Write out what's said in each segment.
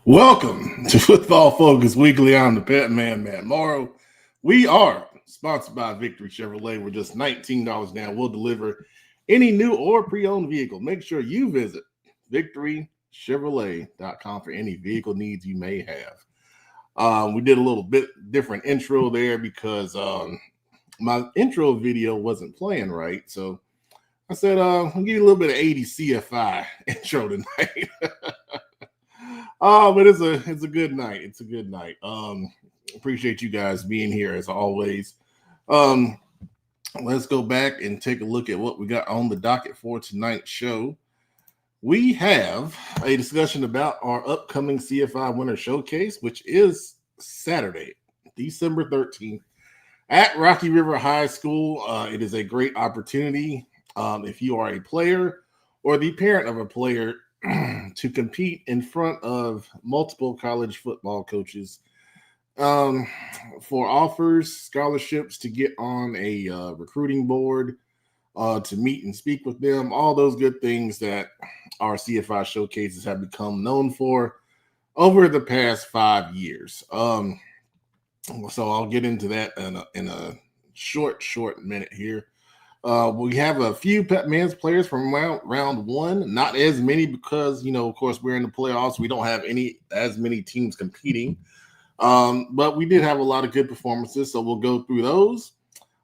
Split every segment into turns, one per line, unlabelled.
Welcome to Football Focus Weekly. I'm the Pet Man, Matt Morrow. We are sponsored by Victory Chevrolet. We're just $19 down. We'll deliver any new or pre-owned vehicle. Make sure you visit victorychevrolet.com for any vehicle needs you may have. We did a little bit different intro there because my intro video wasn't playing right. So I said, I'll give you a little bit of 80 CFI intro tonight. But it's a good night. It's a good night. Appreciate you guys being here as always. Let's go back and take a look at what we got on the docket for tonight's show. We have a discussion about our upcoming CFI Winter Showcase, which is Saturday, December 13th at Rocky River High School. It is a great opportunity if you are a player or the parent of a player to compete in front of multiple college football coaches for offers, scholarships to get on a recruiting board, to meet and speak with them, all those good things that our CFI showcases have become known for over the past 5 years. So I'll get into that in a short minute here. We have a few Pet Man's players from round one, not as many because, of course, we're in the playoffs. We don't have as many teams competing, but we did have a lot of good performances, so we'll go through those.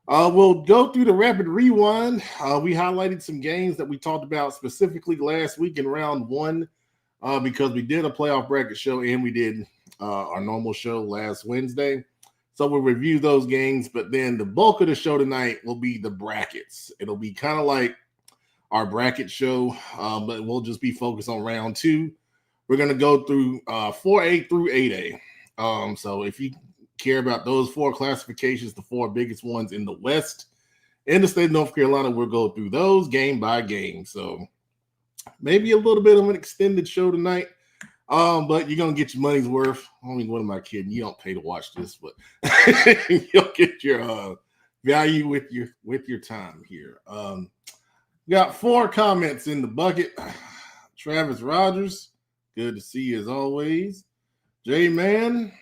We'll go through the rapid rewind. We highlighted some games that we talked about specifically last week in round one because we did a playoff bracket show and we did our normal show last Wednesday. So we'll review those games, but then the bulk of the show tonight will be the brackets. It'll be kind of like our bracket show, but we'll just be focused on round two. We're going to go through 4A through 8A. So if you care about those four classifications, the four biggest ones in the West, in the state of North Carolina, we'll go through those game by game. So maybe a little bit of an extended show tonight. But you're gonna get your money's worth. I mean, what am I kidding? You don't pay to watch this, but you'll get your value with your time here. Got 4 comments in the bucket. Travis Rogers, good to see you as always. J Man,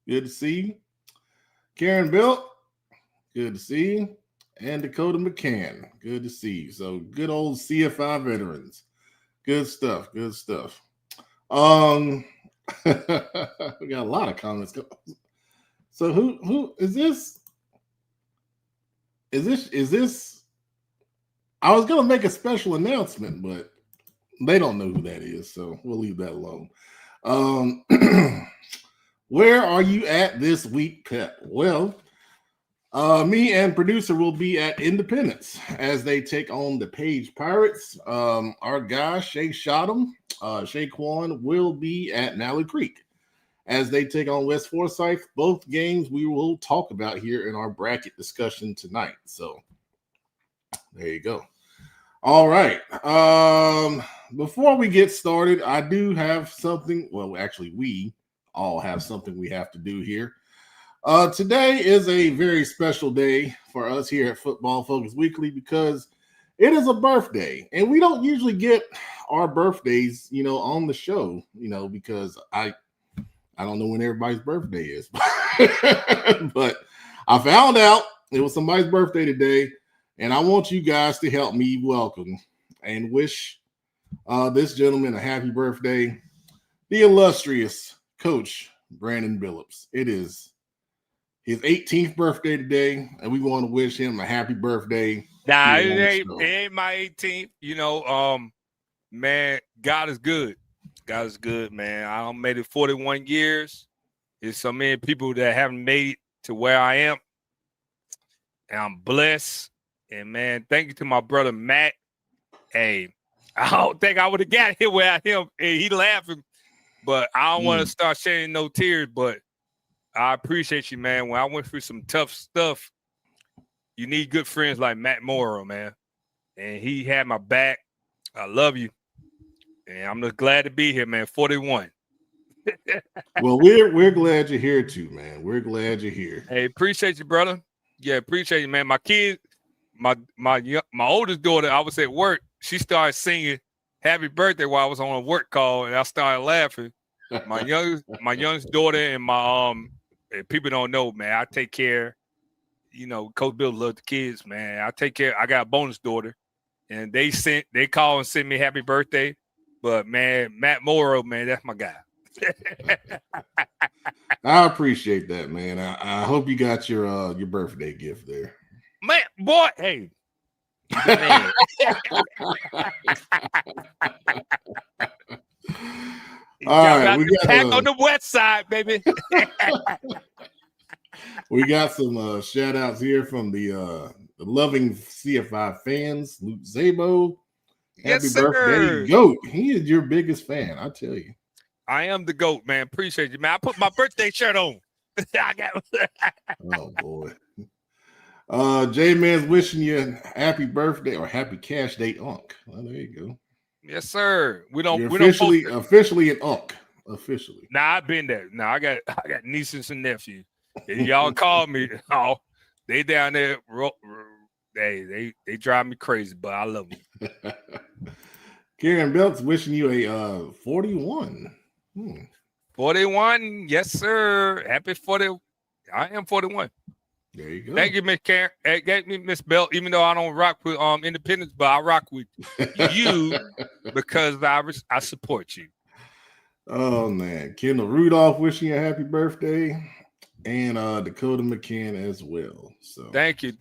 good to see you. Karen Belt, good to see you. And Dakota McCann, good to see you. So good old CFI veterans. Good stuff. Good stuff. We got a lot of comments. So who is this? Is this? I was gonna make a special announcement, but they don't know who that is, so we'll leave that alone. Where are you at this week, Pep? Well, me and producer will be at Independence as they take on the Page Pirates. Our guy Shay Shottam, Shaquan will be at Nally Creek as they take on West Forsyth. Both games we will talk about here in our bracket discussion tonight. So there you go. All right. Before we get started, I do have something. Well, actually, we all have something we have to do here. Today is a very special day for us here at Football Focus Weekly because it is a birthday, and we don't usually get our birthdays, on the show, because I don't know when everybody's birthday is, but I found out it was somebody's birthday today, and I want you guys to help me welcome and wish this gentleman a happy birthday, the illustrious Coach Brandon Billups. It is his 18th birthday today, and we want to wish him a happy birthday.
Nah, it ain't my 18th. Man, God is good. God is good, man. I made it 41 years. There's so many people that haven't made it to where I am, and I'm blessed. And, man, thank you to my brother, Matt. Hey, I don't think I would have got here without him. He laughing, but I don't want to start shedding no tears, but I appreciate you, man. When I went through some tough stuff, you need good friends like Matt Morrow, man. And he had my back. I love you. And I'm just glad to be here, man. 41.
Well, we're glad you're here too, man. We're glad you're here.
Hey, appreciate you, brother. Yeah, appreciate you, man. My kid, my oldest daughter, I was at work. She started singing happy birthday while I was on a work call, and I started laughing. My youngest daughter and my people don't know, man. I take care. You know, Coach Bill loves the kids, man. I take care. I got a bonus daughter, and they call and send me happy birthday. But man, Matt Morrow, man, that's my guy.
I appreciate that, man. I hope you got your birthday gift there.
Man, boy, hey. Man.
All right,
we got pack on the west side, baby.
We got some shout outs here from the loving CFI fans. Luke Zabo. Happy birthday, GOAT. He is your biggest fan, I tell you.
I am the GOAT, man. Appreciate you, man. I put my birthday shirt on.
Oh boy. J-Man's wishing you happy birthday or happy cash date, Unc. Well, there you go.
Yes, sir.
You're officially an Unc. Officially.
Nah, I've been there. Nah, I got nieces and nephews. If y'all call me, oh, they down there. They drive me crazy, but I love them.
Karen Belts wishing you a 41.
41, yes, sir. Happy 40. I am 41.
There you go.
Thank you, Miss Karen. Thank me, Miss Belt. Even though I don't rock with independence, but I rock with you because I support you.
Oh man, Kendall Rudolph wishing you a happy birthday, and Dakota McCann as well. So
thank you.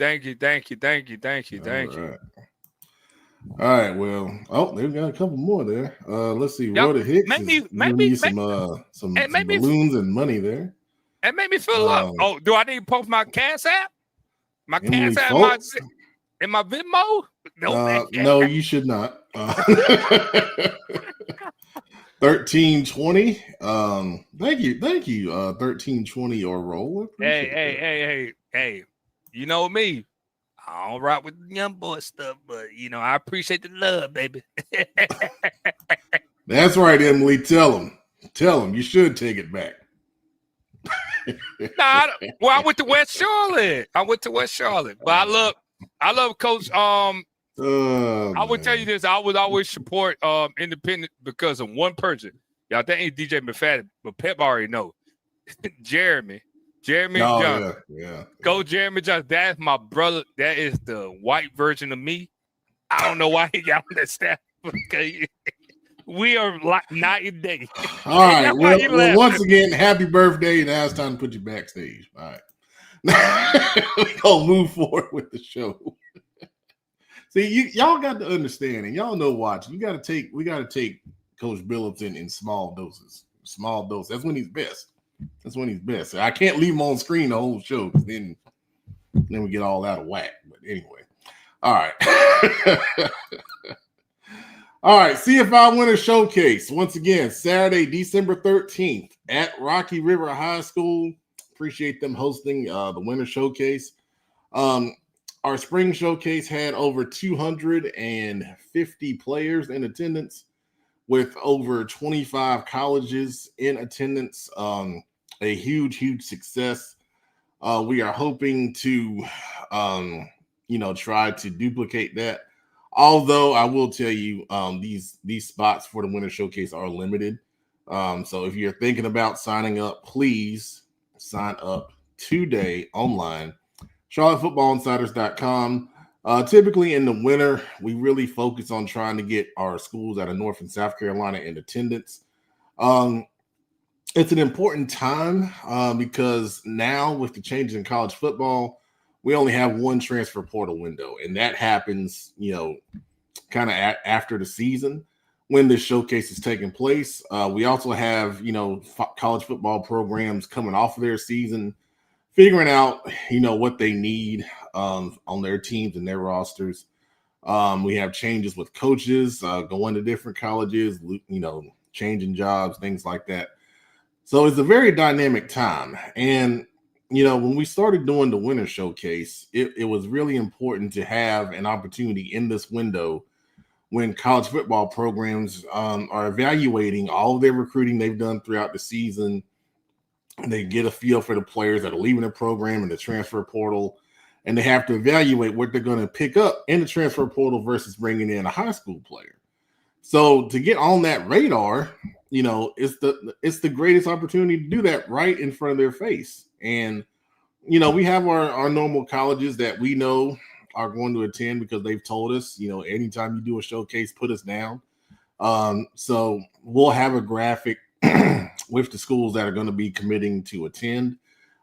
All right, well, they've got a couple more there. Let's see. Rhoda Hicks maybe some balloons and money there.
It made me feel up. Oh, do I need to post my Cash App? My
Emily
Cash App in my Venmo?
No, you should not. 1320. Thank you. 1320 or roll.
Hey. You know me. I don't rock with young boy stuff, but I appreciate the love, baby.
That's right, Emily. Tell him you should take it back.
I went to West Charlotte. But I love Coach. I would tell you this. I would always support independent because of one person. Y'all think ain't DJ McFadden, but Pep already know. Jeremy Johnson.
Yeah.
Go Jeremy Johnson. That's my brother. That is the white version of me. I don't know why he got on that staff. Okay. We are like night and day.
All right. Well, once again, happy birthday. Now it's time to put you backstage. All right. We're going to move forward with the show. See, y'all got to understand, and y'all know watching, we got to take Coach Billups in small doses. Small dose. That's when he's best. I can't leave him on screen the whole show because then we get all out of whack. But anyway. All right. All right, CFI Winter Showcase. Once again, Saturday, December 13th at Rocky River High School. Appreciate them hosting the Winter Showcase. Our Spring Showcase had over 250 players in attendance with over 25 colleges in attendance. A huge success. We are hoping to, try to duplicate that. Although I will tell you, these spots for the Winter Showcase are limited. So if you're thinking about signing up, please sign up today online. CharlotteFootballInsiders.com. Typically in the winter, we really focus on trying to get our schools out of North and South Carolina in attendance. It's an important time because now with the changes in college football, we only have one transfer portal window, and that happens, kind of after the season when this showcase is taking place. We also have, college football programs coming off of their season, figuring out, what they need on their teams and their rosters. We have changes with coaches going to different colleges, changing jobs, things like that. So it's a very dynamic time. And when we started doing the Winter Showcase, it was really important to have an opportunity in this window when college football programs are evaluating all of their recruiting they've done throughout the season. They get a feel for the players that are leaving the program in the transfer portal, and they have to evaluate what they're going to pick up in the transfer portal versus bringing in a high school player. So to get on that radar, it's the greatest opportunity to do that right in front of their face. And we have our normal colleges that we know are going to attend because they've told us, anytime you do a showcase, put us down. So we'll have a graphic with the schools that are going to be committing to attend.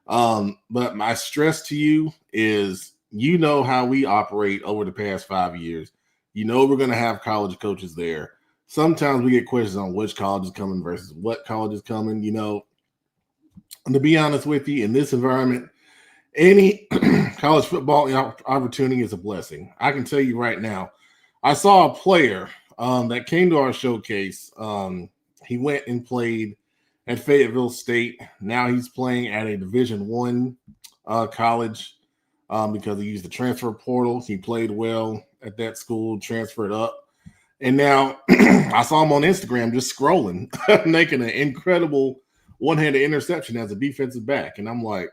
But my stress to you is, how we operate over the past 5 years. We're going to have college coaches there. Sometimes we get questions on which college is coming versus what college is coming. And to be honest with you, in this environment, any college football opportunity is a blessing. I can tell you right now, I saw a player that came to our showcase. He went and played at Fayetteville State. Now he's playing at a Division I college because he used the transfer portal. He played well at that school, transferred up. And now I saw him on Instagram just scrolling, making an incredible one-handed interception as a defensive back. And I'm like,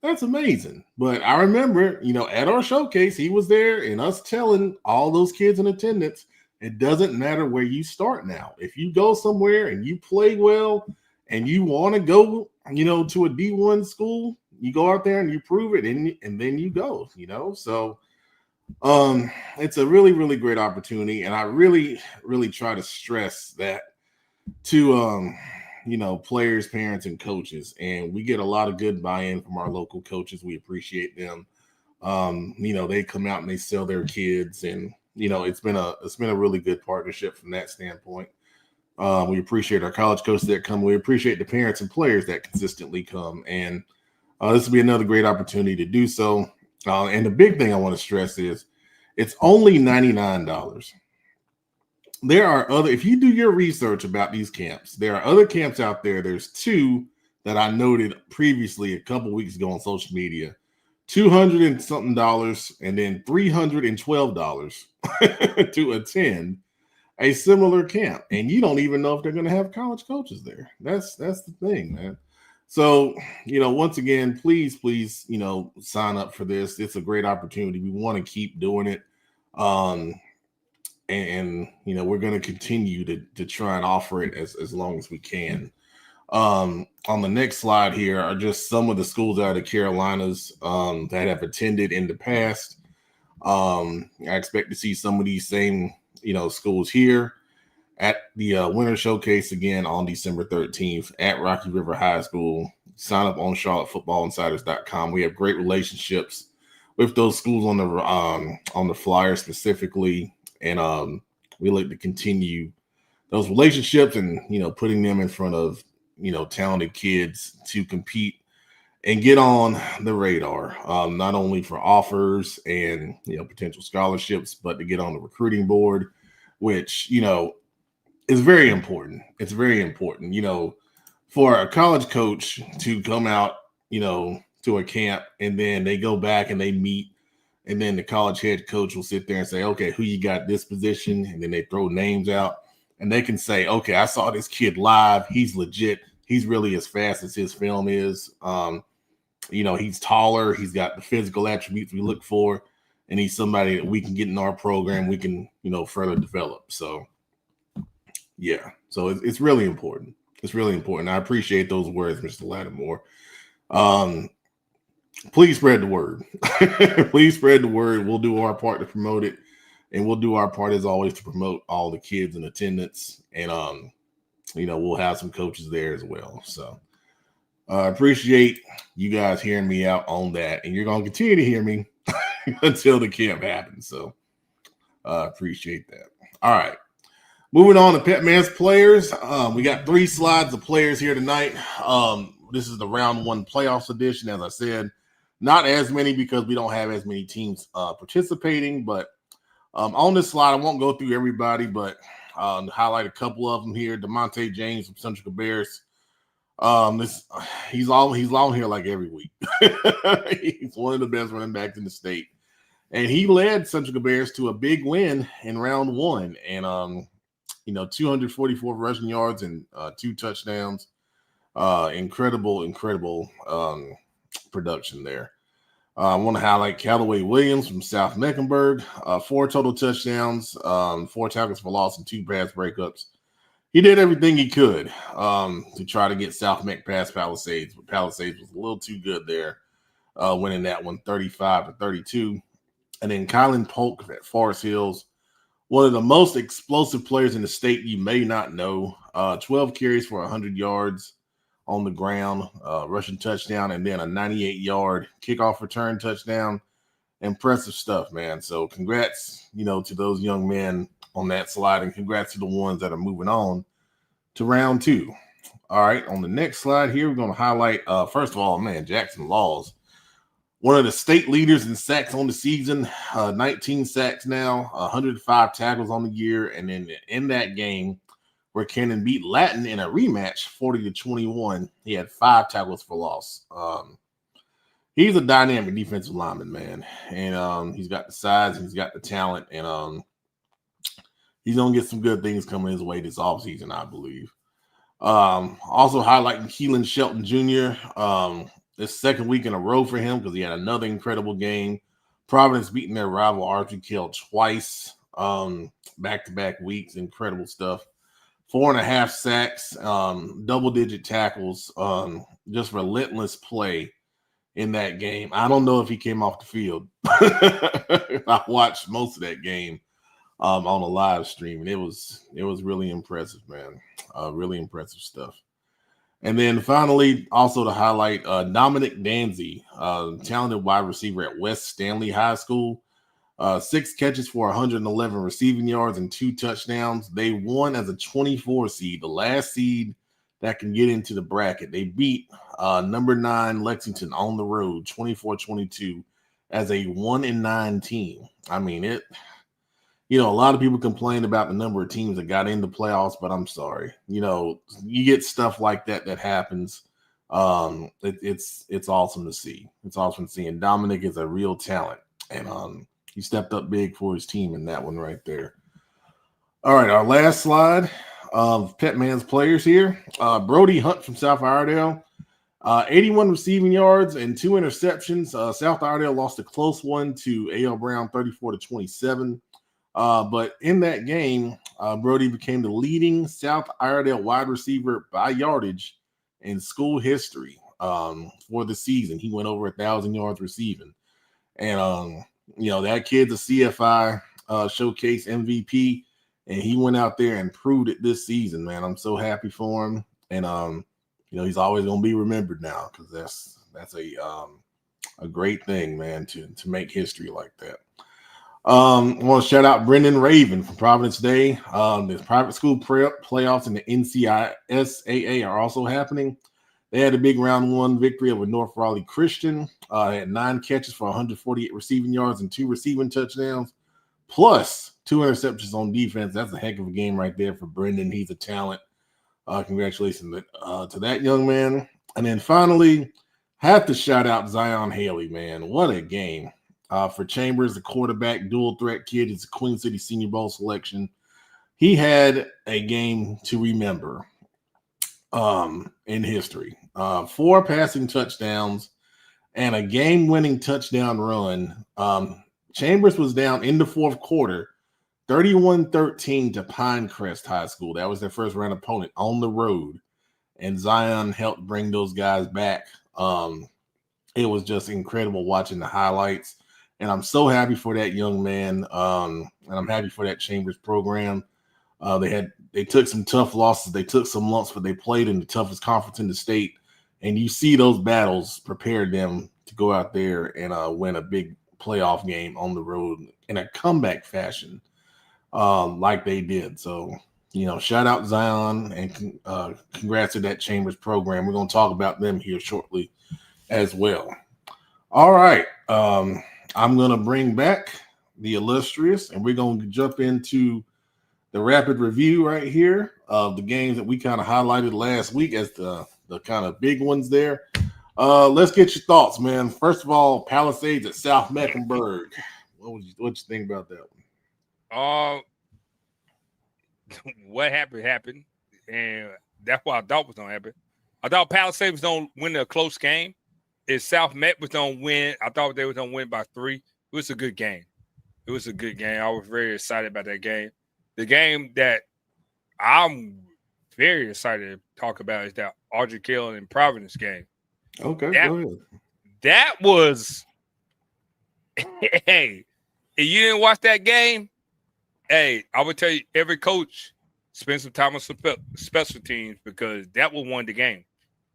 that's amazing. But I remember, at our showcase, he was there and us telling all those kids in attendance, it doesn't matter where you start now. If you go somewhere and you play well and you want to go, to a D1 school, you go out there and you prove it and then you go, So it's a really, really great opportunity. And I really, really try to stress that to players, parents, and coaches. And we get a lot of good buy-in from our local coaches. We appreciate them. They come out and they sell their kids, and it's been a really good partnership from that standpoint. We appreciate our college coaches that come. We appreciate the parents and players that consistently come. And this will be another great opportunity to do so. And the big thing I want to stress is it's only $99. There are if you do your research about these camps, there are other camps out there. There's two that I noted previously a couple weeks ago on social media, $200 and something, and then $312 to attend a similar camp. And you don't even know if they're going to have college coaches there. That's the thing, man. So, once again, please, sign up for this. It's a great opportunity. We want to keep doing it. And we're going to continue to try and offer it as long as we can. On the next slide here are just some of the schools out of the Carolinas that have attended in the past. I expect to see some of these same schools here at the Winter Showcase again on December 13th at Rocky River High School. Sign up on CharlotteFootballInsiders.com. We have great relationships with those schools on the flyer specifically. And we like to continue those relationships and, putting them in front of, talented kids to compete and get on the radar, not only for offers and, potential scholarships, but to get on the recruiting board, which, is very important. It's very important, for a college coach to come out, to a camp and then they go back and they meet. And then the college head coach will sit there and say, okay, who you got this position? And then they throw names out and they can say, okay, I saw this kid live. He's legit. He's really as fast as his film is. He's taller. He's got the physical attributes we look for. And he's somebody that we can get in our program. We can, further develop. So, yeah. So it's really important. It's really important. I appreciate those words, Mr. Lattimore. Please spread the word. Please spread the word. We'll do our part to promote it. And we'll do our part, as always, to promote all the kids in attendance. And, we'll have some coaches there as well. So I appreciate you guys hearing me out on that. And you're going to continue to hear me until the camp happens. So I appreciate that. All right. Moving on to Petman's players. We got 3 slides of players here tonight. This is the round 1 playoffs edition, as I said. Not as many because we don't have as many teams participating, but on this slide, I won't go through everybody, but highlight a couple of them here. DeMonte James from Central Bears. He's on here like every week. He's one of the best running backs in the state, and he led Central Bears to a big win in round 1, and 244 rushing yards and 2 touchdowns. Incredible production there. I want to highlight Callaway Williams from South Mecklenburg. 4 total touchdowns, 4 tackles for loss, and 2 pass breakups. He did everything he could to try to get South Meck past Palisades, but Palisades was a little too good there, winning that one 35-32. And then Kylan Polk at Forest Hills, one of the most explosive players in the state you may not know. 12 carries for 100 yards on the ground, rushing touchdown, and then a 98-yard kickoff return touchdown. Impressive stuff, man. So congrats, to those young men on that slide, and congrats to the ones that are moving on to round 2. All right, on the next slide here, we're going to highlight, first of all, man, Jackson Laws, one of the state leaders in sacks on the season, 19 sacks now, 105 tackles on the year, and then in that game where Cannon beat Latin in a rematch, 40-21, he had 5 tackles for loss. He's a dynamic defensive lineman, man, and he's got the size, he's got the talent, and he's going to get some good things coming his way this offseason, I believe. Also highlighting Keelan Shelton Jr., this second week in a row for him because he had another incredible game. Providence beating their rival RGK twice, back-to-back weeks. Incredible stuff. 4.5 sacks, double-digit tackles, just relentless play in that game. I don't know if he came off the field. I watched most of that game on a live stream, and it was really impressive, man. Really impressive stuff. And then finally, also to highlight Dominic Danzy, talented wide receiver at West Stanley High School. 6 catches for 111 receiving yards and 2 touchdowns. They won as a 24 seed, the last seed that can get into the bracket. They beat number 9 Lexington on the road, 24-22, as a 1-9 team. I mean, a lot of people complain about the number of teams that got into playoffs, but I'm sorry. You get stuff like that happens. It's awesome to see. It's awesome to see. And Dominic is a real talent. And he stepped up big for his team in that one right there. All right, our last slide of Petman's players here. Brody Hunt from South Iredell. 81 receiving yards and 2 interceptions. South Iredell lost a close one to A.L. Brown, 34-27. But in that game, Brody became the leading South Iredell wide receiver by yardage in school history for the season. He went over 1,000 yards receiving. And, that kid's a CFI showcase MVP, and he went out there and proved it this season, man. I'm so happy for him. And, he's always going to be remembered now because that's a great thing, man, to make history like that. I want to shout out Brendan Raven from Providence Day. The private school playoffs and the NCISAA are also happening. They had a big round 1 victory over North Raleigh Christian. Had 9 catches for 148 receiving yards and 2 receiving touchdowns, plus 2 interceptions on defense. That's a heck of a game right there for Brendan. He's a talent. Congratulations to that young man. And then finally, have to shout out Zion Haley, man. What a game. For Chambers, the quarterback, dual threat kid, is a Queen City Senior Bowl selection. He had a game to remember in history. 4 passing touchdowns and a game-winning touchdown run. Chambers was down in the 4th quarter, 31-13 to Pinecrest High School. That was their first round opponent on the road, and Zion helped bring those guys back. It was just incredible watching the highlights. And I'm so happy for that young man, and I'm happy for that Chambers program. They took some tough losses, they took some lumps, but they played in the toughest conference in the state. And you see those battles prepared them to go out there and win a big playoff game on the road in a comeback fashion, like they did. So, shout out Zion and congrats to that Chambers program. We're going to talk about them here shortly as well. All right. I'm going to bring back the illustrious, and we're going to jump into the rapid review right here of the games that we kind of highlighted last week as the kind of big ones there. Let's get your thoughts, man. First of all, Palisades at South Mecklenburg. What you think about that one?
What happened, and that's what I thought was going to happen. I thought Palisades was going to win a close game. if South Met was gonna win, I thought they was gonna win by 3. It was a good game. It was a good game. I was very excited about that game. The game that I'm very excited to talk about is that Audrey Kell and Providence game.
Okay, go ahead.
That was, hey, if you didn't watch that game, hey, I would tell you every coach spend some time on special teams because that was one of the game.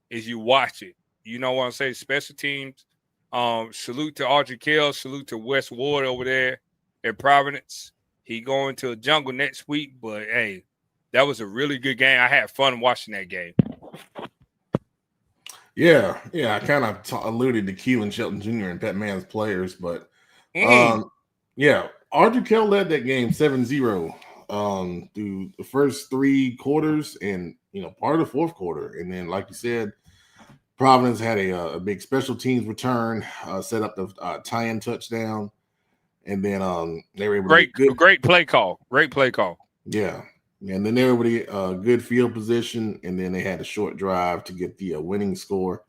Is you watch it. You know what I'm saying? Special teams. Salute to Audrey Kell. Salute to Wes Ward over there at Providence. He going to the jungle next week, but hey, that was a really good game. I had fun watching that game.
Yeah. I kind of alluded to Keelan Shelton Jr. and Pat Man's players, but yeah, Audrey Kell led that game 7-0 through the first 3 quarters and part of the fourth quarter, and then like you said, Providence had a big special teams return, set up the tie-in touchdown, and then they were able to
great play call. Great play call.
Yeah. And then they were able to good field position, and then they had a short drive to get the winning score.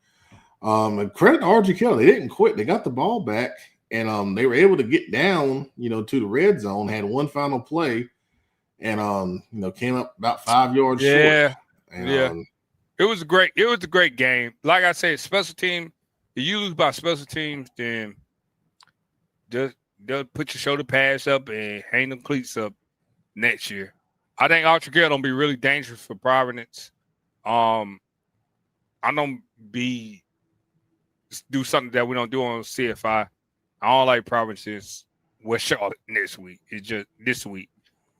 And credit to Audrey Kell, they didn't quit. They got the ball back, and they were able to get down, to the red zone. Had one final play, and came up about 5 yards short. And,
It was great. It was a great game. Like I said, special team. If you lose by special teams, then just put your shoulder pads up and hang them cleats up next year. I think Audrey Kell don't be really dangerous for Providence. I don't do something that we don't do on CFI. I don't like Providence's West Charlotte next week. It's just this week.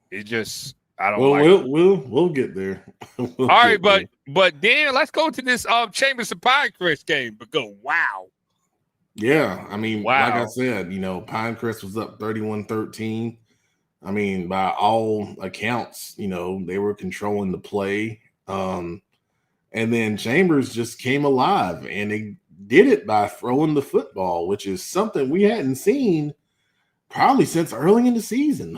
It's just I don't like it.
We'll get there.
All right, but then let's go to this Chambers and Pinecrest game. But wow.
Yeah, I mean, like I said, Pinecrest was up 31-13. I mean, by all accounts, they were controlling the play. And then Chambers just came alive, and they did it by throwing the football, which is something we hadn't seen probably since early in the season,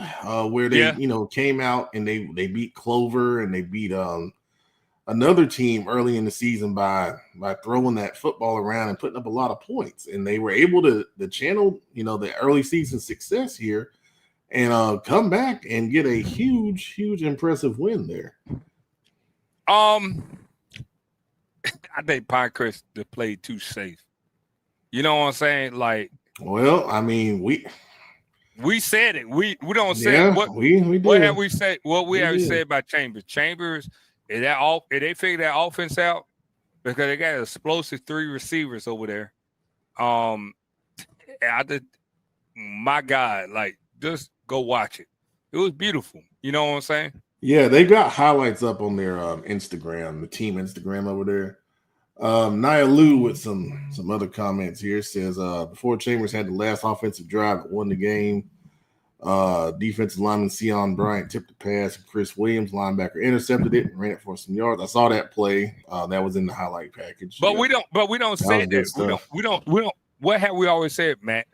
where they, came out and they beat Clover and they beat another team early in the season by throwing that football around and putting up a lot of points. And they were able to channel, the early season success here and come back and get a huge impressive win there.
I think Pinecrest played too safe. You know what I'm saying? Like,
well, I mean,
we said it. We don't say what
we did.
What have we said? What we have said about Chambers? Chambers, is that all? If they figure that offense out, because they got explosive 3 receivers over there. My God, like, just go watch it. It was beautiful. You know what I'm saying?
Yeah, they got highlights up on their Instagram, the team Instagram over there. Nia Lou with some other comments here says before Chambers had the last offensive drive that won the game, defensive lineman Sion Bryant tipped the pass and Chris Williams, linebacker, intercepted it and ran it for some yards. I saw that play. That was in the highlight package.
But we don't say that. We don't. What have we always said, Matt?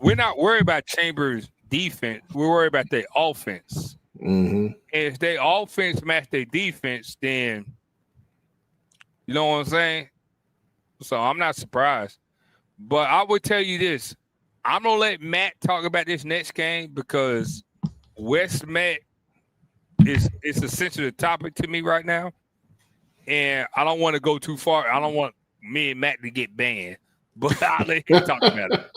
We're not worried about Chambers' defense. We're worried about their offense.
Mm-hmm.
And if their offense match their defense, then you know what I'm saying? So I'm not surprised. But I would tell you this. I'm going to let Matt talk about this next game because West Met is a sensitive topic to me right now. And I don't want to go too far. I don't want me and Matt to get banned. But I'll let him talk about it.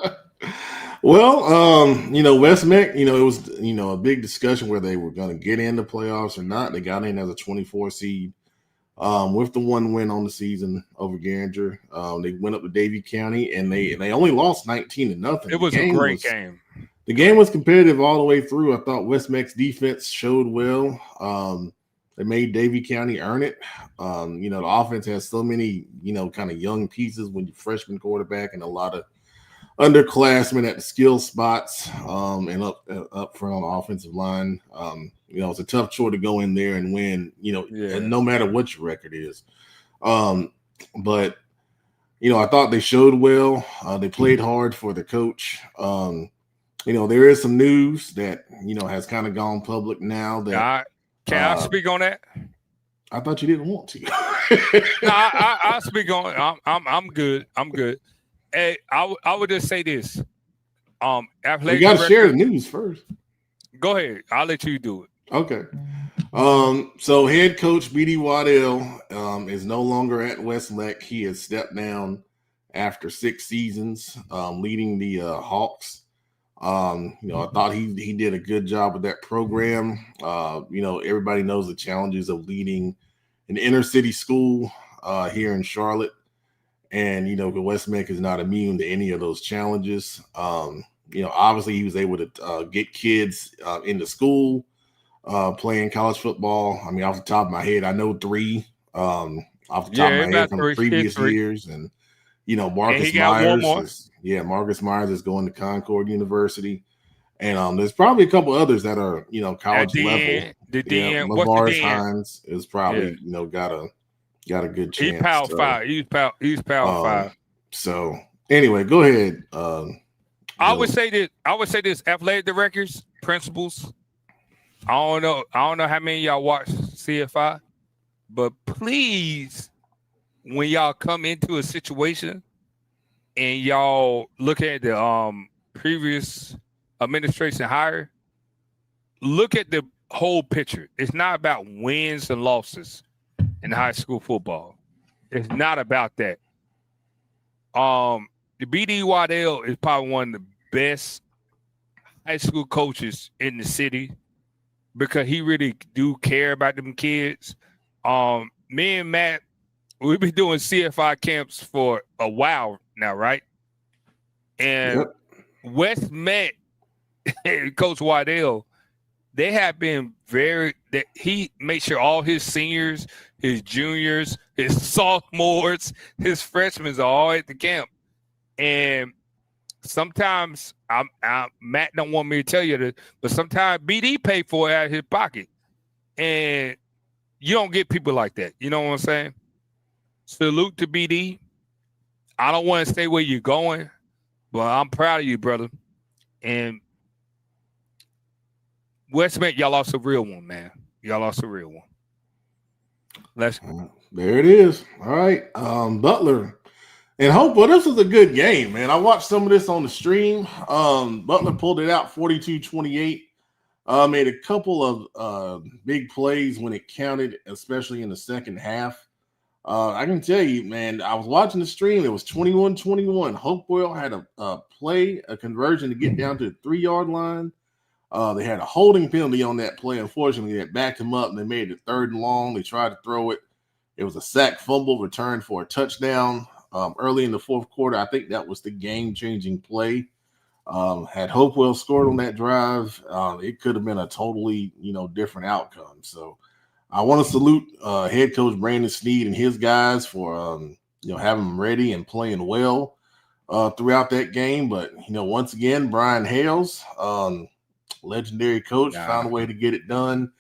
Well, West Met, it was, a big discussion where they were going to get in the playoffs or not. They got in as a 24 seed. With the 1 win on the season over Garinger. They went up to Davie County and they only lost 19-0.
It was a great game.
The game was competitive all the way through. I thought West Met's defense showed well. They made Davie County earn it. The offense has so many, kind of young pieces when you freshman quarterback and a lot of underclassmen at the skill spots and up front on the offensive line. It's a tough chore to go in there and win, and no matter what your record is. But I thought they showed well. They played hard for the coach. There is some news that, has kind of gone public now that
can I speak on that?
I thought you didn't want to.
No, I speak on. I'm good. I'm good. Hey, I would just say this.
We
Athletic
got to share the
director.
news first.
Go ahead. I'll let you do it.
Okay. So head coach BD Waddell is no longer at Westlake. He has stepped down after 6 seasons, leading the Hawks. I thought he did a good job with that program. Everybody knows the challenges of leading an inner city school here in Charlotte. And, Westlake is not immune to any of those challenges. Obviously he was able to get kids into school, playing college football. I mean, off the top of my head, I know 3 off the top of my head from previous years. And, Marcus Myers Marcus Myers is going to Concord University. And there's probably a couple others that are, college level. Lavaris Hines is probably, got a good chance.
He's Power 5. He's Power 5.
So anyway, go ahead.
I would say this: athletic directors, principals. I don't know how many of y'all watch CFI, but please, when y'all come into a situation and y'all look at the previous administration hire, look at the whole picture. It's not about wins and losses in high school football. It's not about that. The BD Waddell is probably one of the best high school coaches in the city because he really do care about them kids. Me and Matt, we've been doing CFI camps for a while now, right? And Wes met Coach Waddell. They have been that he makes sure all his seniors, his juniors, his sophomores, his freshmen are all at the camp. And sometimes Matt don't want me to tell you this, but sometimes BD pay for it out of his pocket. And you don't get people like that. You know what I'm saying? Salute to BD. I don't want to say where you're going, but I'm proud of you, brother. And Westmont, y'all lost a real one, man. Y'all lost a real one.
There it is. All right. Butler and Hopewell. This was a good game, man. I watched some of this on the stream. Butler pulled it out 42-28. Made a couple of big plays when it counted, especially in the second half. I can tell you, man, I was watching the stream. It was 21-21. Hopewell had a conversion to get down to the 3-yard line. They had a holding penalty on that play. Unfortunately, they backed him up and they made it 3rd and long. They tried to throw it. It was a sack fumble return for a touchdown early in the 4th quarter. I think that was the game-changing play. Had Hopewell scored on that drive, it could have been a totally, different outcome. So I want to salute head coach Brandon Sneed and his guys for, having them ready and playing well throughout that game. But, once again, Brian Hales, legendary coach, found a way to get it done.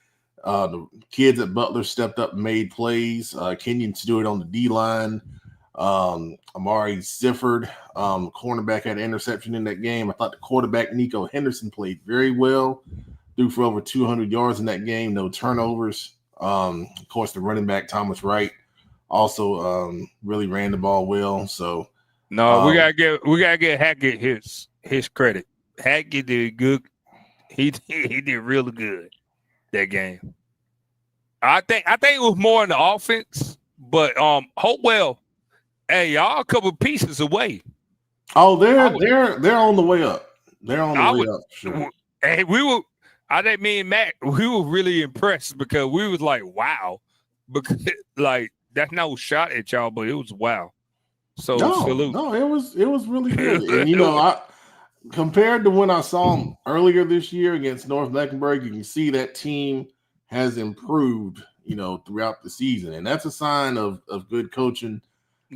The kids at Butler stepped up and made plays. Kenyon Stewart on the D-line. Amari Sifford, cornerback, had an interception in that game. I thought the quarterback, Nico Henderson, played very well. Threw for over 200 yards in that game. No turnovers. Of course, the running back, Thomas Wright, also really ran the ball well. So
we gotta get Hackett his credit. Hackett did good. He did really good that game. I think it was more in the offense, but Hopewell, hey, y'all a couple pieces away.
Oh, they're on the way up. They're on the way up. Sure.
Hey, I think me and Matt, we were really impressed because we was like, wow, because like that's no shot at y'all, but it was wow. So salute.
No, it was really good. And I compared to when I saw them earlier this year against North Mecklenburg, you can see that team has improved, throughout the season. And that's a sign of good coaching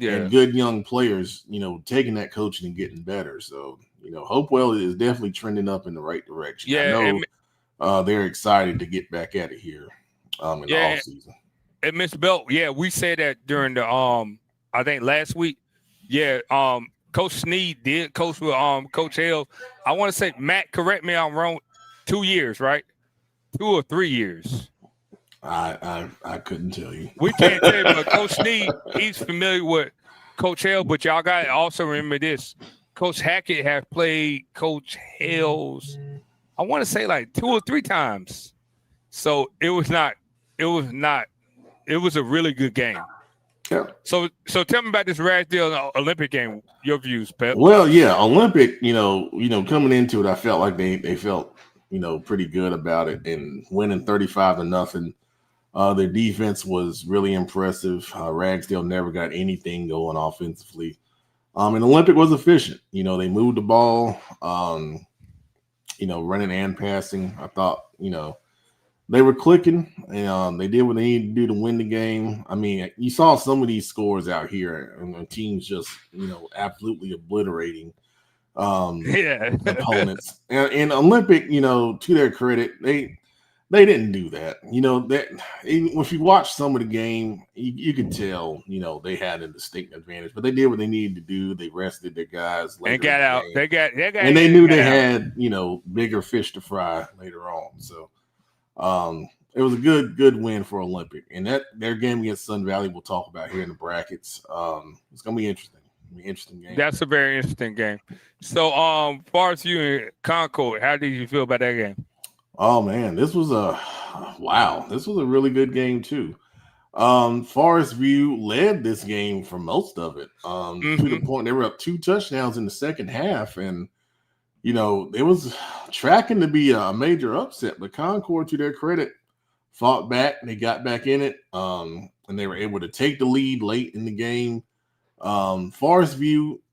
and good young players, taking that coaching and getting better. So, Hopewell is definitely trending up in the right direction.
Yeah,
I know they're excited to get back at it here in the offseason.
And Miss Belt, we said that during the I think last week. Yeah, Coach Sneed did coach with Coach Hale. I want to say, Matt, correct me if I'm wrong, 2 years, right? 2 or 3 years.
I couldn't tell you.
We can't tell you, but Coach Snead, he's familiar with Coach Hale, but y'all got to also remember this. Coach Hackett has played Coach Hale's, I want to say like 2 or 3 times. So it was a really good game.
Yeah.
So tell me about this Ragsdale Olympic game, your views, Pep.
Well, yeah, Olympic, coming into it, I felt like they felt, pretty good about it and winning 35-0. Their defense was really impressive. Ragsdale never got anything going offensively. And Olympic was efficient. They moved the ball, running and passing. I thought, they were clicking, and they did what they needed to do to win the game. I mean, you saw some of these scores out here, and the teams just, absolutely obliterating opponents. And Olympic, to their credit, they didn't do that. If you watch some of the game, you could tell, they had a distinct advantage, but they did what they needed to do. They rested their guys
and got out. They got,
and they knew they had, bigger fish to fry later on. So. It was a good win for Olympic, and their game against Sun Valley we'll talk about here in the brackets. It's gonna be interesting. Interesting game.
That's a very interesting game. So, far as you in Concord, how did you feel about that game?
Oh man, this was a really good game too. Forest View led this game for most of it. To the point they were up 2 touchdowns in the second half, and it was tracking to be a major upset, but Concord, to their credit, fought back. They got back in it, and they were able to take the lead late in the game. Forest View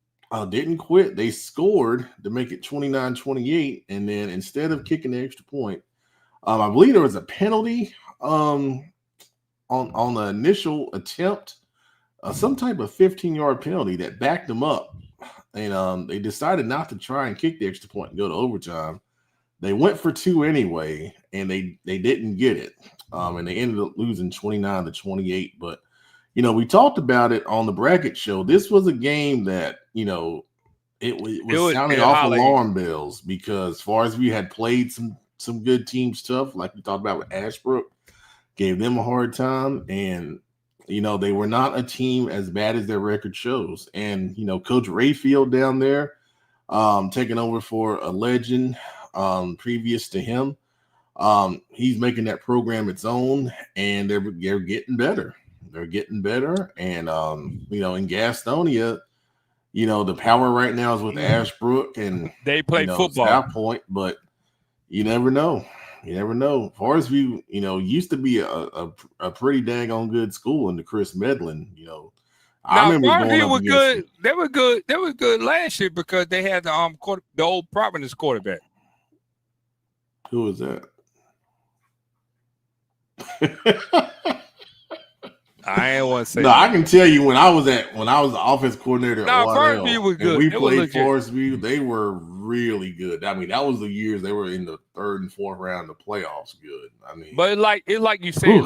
didn't quit. They scored to make it 29-28, and then instead of kicking the extra point, I believe there was a penalty on the initial attempt, some type of 15-yard penalty that backed them up. And they decided not to try and kick the extra point and go to overtime. They went for 2 anyway, and they didn't get it. And they ended up losing 29-28. But, we talked about it on the bracket show. This was a game that, it was sounding off alarm bells, because Forest View had played some good teams tough, like we talked about with Ashbrook, gave them a hard time, and they were not a team as bad as their record shows. And, Coach Rayfield down there, taking over for a legend previous to him, he's making that program its own, and they're getting better. They're getting better. And, in Gastonia, the power right now is with Ashbrook, and
they play football.
South Point, but you never know. You never know. Forest View, used to be a pretty daggone good school under Chris Medlin. I remember
Forest
going
View
up
was
against
good. They were good. They were good last year because they had the old Providence quarterback.
Who was that?
I ain't want to say.
No, I can tell you when I was the offense coordinator at
Forest View was good.
We played Forest View. They were really good. I mean, that was the years they were in the 3rd and 4th round of the playoffs. Good. I mean,
but like you said,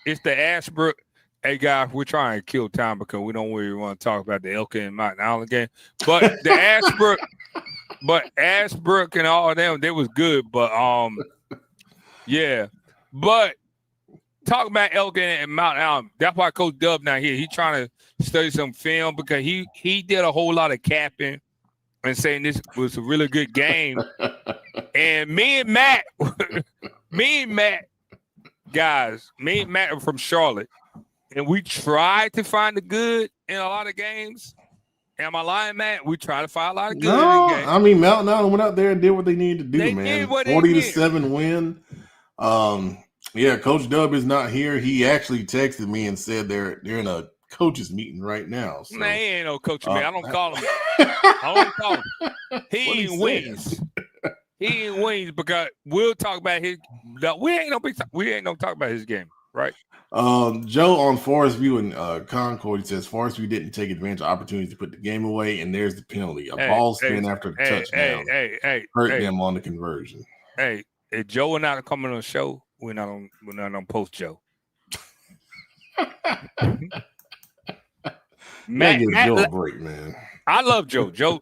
it's the Ashbrook. Hey guys, we're trying to kill time because we don't really want to talk about the Elkin and Mountain Island game. But the Ashbrook and all of them, they was good. But yeah. But talk about Elkin and Mountain Island. That's why Coach Dub not here. He trying to study some film because he did a whole lot of capping and saying this was a really good game. And me and Matt are from Charlotte. And we tried to find the good in a lot of games. Am I lying, Matt? We tried to find a lot of good in the game.
I mean, Mountain Island went out there and did what they needed to do, man. 40-7 win. Yeah, Coach Dub is not here. He actually texted me and said they're in a coaches meeting right now. So.
Man, he ain't no coach meeting. I don't call him. I don't call him. He ain't wings. He ain't wings because we'll talk about his. We ain't no talk about his game, right?
Joe on Forest View and Concord, he says Forest View didn't take advantage of opportunities to put the game away, and there's the penalty. A ball spin after the touchdown hurt them on the conversion.
Hey, if Joe and I are coming on the show, we're not on post Joe.
Matt, give Joe a break, man.
I love Joe. Joe.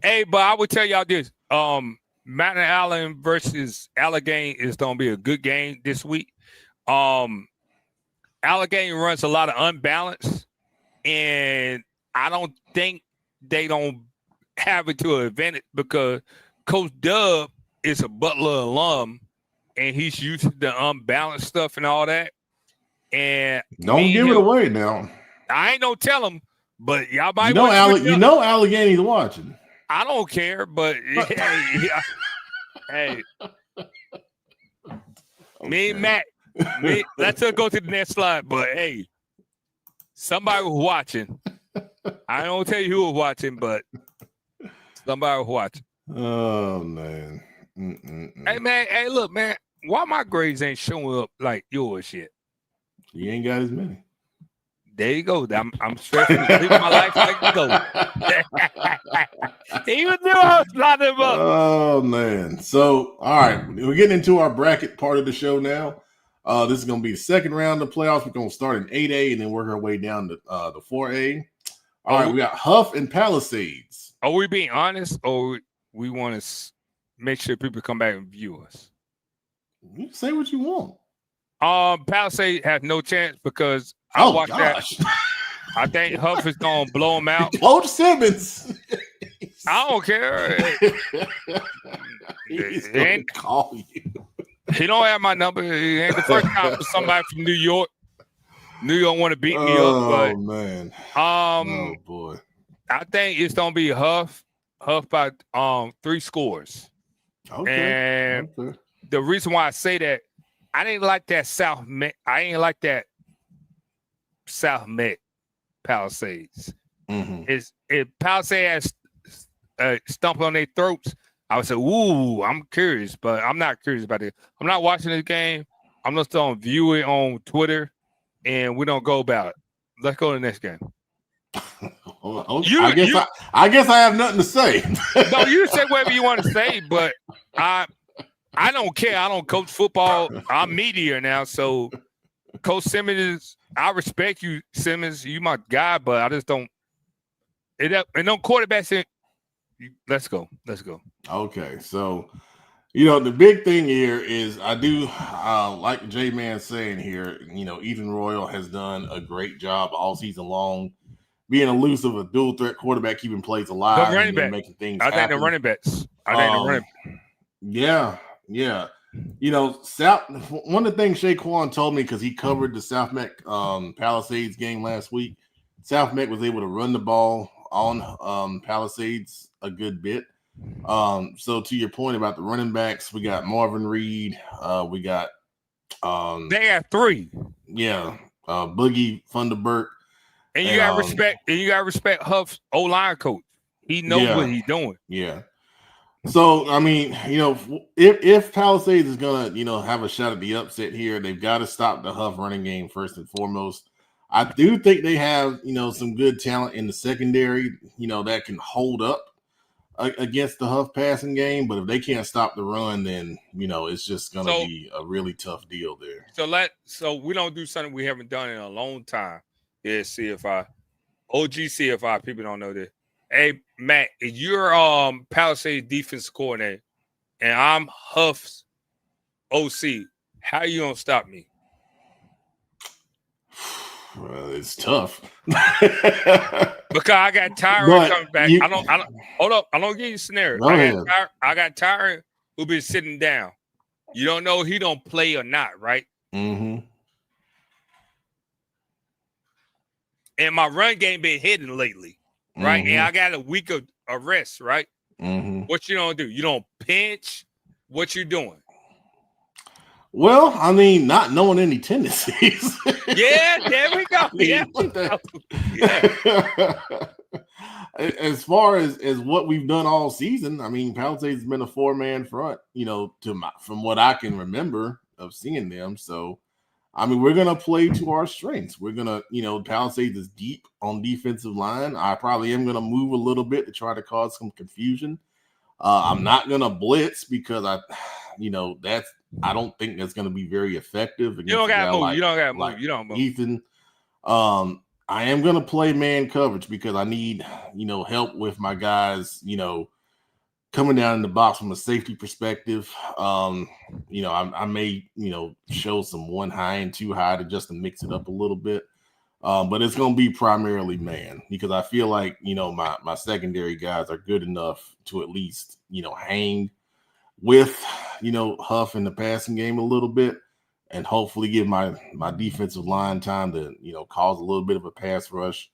Hey, but I would tell y'all this. Mountain Island versus Allegheny is gonna be a good game this week. Allegheny runs a lot of unbalance, and I don't think they don't have it to an advantage because Coach Dub is a Butler alum, and he's used to the unbalanced stuff and all that. And
don't give it away now.
I ain't gonna tell him, but y'all might.
You know Allegheny's watching.
I don't care, but hey, okay. Me and Matt. Let's go to the next slide. But hey, somebody was watching. I don't tell you who was watching, but somebody was watching.
Oh man.
Hey man, hey look, man. Why my grades ain't showing up like yours yet?
You ain't got as many.
There you go. I'm stressing living my life like you go. Even knew I was lining him up.
Oh man. So all right, we're getting into our bracket part of the show now. This is going to be the second round of playoffs. We're going to start in 8A and then work our way down to the 4A. All right, we got Huff and Palisades.
Are we being honest, or we want to make sure people come back and view us?
You say what you want.
Palisades has no chance because I watched that. I think Huff is going to blow him out.
Coach Simmons.
I don't care.
He's going to call you.
He don't have my number. He ain't the first time for somebody from New York. New York want to beat me up, but
man.
Oh
boy.
I think it's gonna be Huff by 3 scores.
Okay.
And the reason why I say that, I didn't like that South Met. I ain't like that South Met Palisades. If Palisades has stump on their throats, I would say, ooh, I'm curious, but I'm not curious about it. I'm not watching this game. I'm just going to view it on Twitter, and we don't go about it. Let's go to the next game.
I guess I have nothing to say.
No, you say whatever you want to say, but I don't care. I don't coach football. I'm media now, so Coach Simmons, I respect you, Simmons. You my guy, but I just don't. And no quarterbacks. Let's go.
Okay, so the big thing here is I do like J-Man saying here. Ethan Royal has done a great job all season long, being elusive, a dual threat quarterback, keeping plays alive,
the running back,
making things.
I think the running backs.
Yeah. One of the things Shaquan told me, because he covered the South Meck Palisades game last week, South Meck was able to run the ball on Palisades a good bit. So to your point about the running backs, we got Marvin Reed, we got
they have 3.
Yeah, Boogie Funderburk.
And you gotta respect Huff's O-line coach. He knows what he's doing.
Yeah. So I mean, if Palisades is gonna, have a shot at the upset here, they've got to stop the Huff running game first and foremost. I do think they have, some good talent in the secondary, that can hold up against the Huff passing game. But if they can't stop the run, then it's just gonna be a really tough deal there.
So we don't do something we haven't done in a long time. Yeah, CFI, OG CFI. People don't know this. Hey Matt, if you're Palisades defense coordinator and I'm Huff's OC, how are you gonna stop me?
Well, it's tough.
Because I got Tyron coming back. I don't hold up. I don't give you a scenario. I got Tyron who been sitting down. You don't know if he don't play or not, right?
Mm-hmm.
And my run game been hidden lately, right?
Mm-hmm.
And I got a week of rest, right?
Mm-hmm.
What you don't do? You don't pinch. What you doing?
Well, I mean, not knowing any tendencies.
Yeah, there we go. Yeah.
As far as what we've done all season, I mean, Palisades has been a 4-man front, from what I can remember of seeing them. So, I mean, we're going to play to our strengths. We're going to, Palisades is deep on defensive line. I probably am going to move a little bit to try to cause some confusion. I'm not going to blitz because I don't think that's going to be very effective.
You don't got to move. You don't got to move. You don't move.
Ethan, I am going to play man coverage because I need, help with my guys, coming down in the box from a safety perspective. You know, I may, you know, show some one high and two high to just to mix it up a little bit. But it's going to be primarily man, because I feel like, you know, my secondary guys are good enough to at least, you know, hang with, you know, Huff in the passing game a little bit, and hopefully give my defensive line time to, you know, cause a little bit of a pass rush.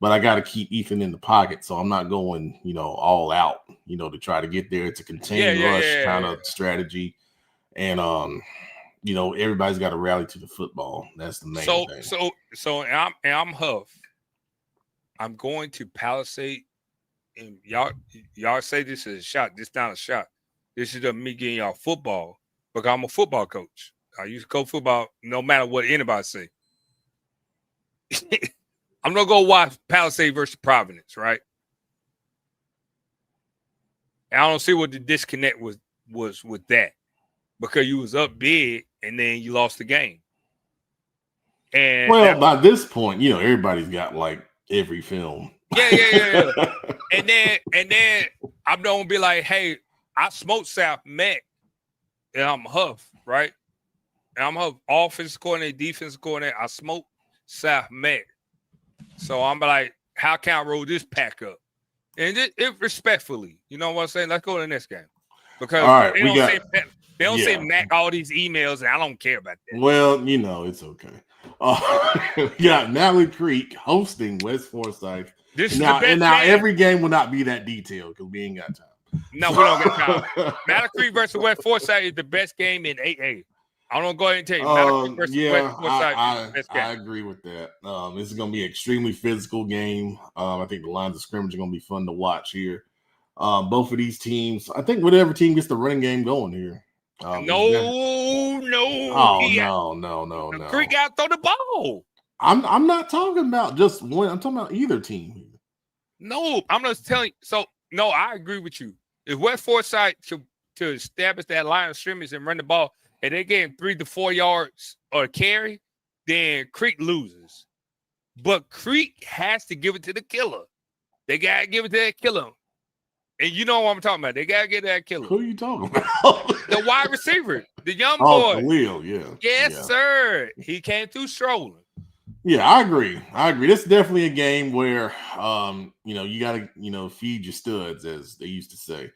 But I got to keep Ethan in the pocket, so I'm not going, you know, all out, you know, to try to get there. It's a contained rush kind of strategy, and you know, everybody's got to rally to the football. That's the main thing.
So I'm Huff. I'm going to Palisade, and y'all say this is a shot. This not a shot. This is me getting y'all football, because I'm a football coach. I used to coach football no matter what anybody say. I'm gonna go watch Palisade versus Providence, right? And I don't see what the disconnect was with that, because you was up big and then you lost the game. And
well, by this point, you know, everybody's got like every film.
Yeah. and then I'm gonna be like, hey, I smoked South Mac, and I'm Huff, right? And I'm Huff, offensive coordinator, defensive coordinator. I smoked South Mac. So I'm like, how can I roll this pack up? And it respectfully, you know what I'm saying? Let's go to the next game. Because
right,
they don't say Mac all these emails, and I don't care about that.
Well, you know, it's okay. We got Natalie Creek hosting West Forsyth.
This is the best
now
game.
Every game will not be that detailed because we ain't got time.
No, we don't got time. Natalie Creek versus West Forsyth is the best game in 8A. I'm gonna go ahead and tell you.
I agree with that. This is gonna be an extremely physical game. I think the lines of scrimmage are gonna be fun to watch here. Both of these teams, I think whatever team gets the running game going here.
No. Creek got to throw the ball.
I'm not talking about just one. I'm talking about either team here.
No, I'm just telling you. So no, I agree with you. If West Forsyth to establish that line of scrimmage and run the ball, and they getting 3 to 4 yards or carry, then Creek loses. But Creek has to give it to the killer. They got to give it to that killer. And you know what I'm talking about. They got to get that killer.
Who are you talking about?
The wide receiver, the young boy.
Khalil, yeah.
Yes, sir. He came through strolling.
Yeah, I agree. This is definitely a game where, you know, you got to, you know, feed your studs, as they used to say.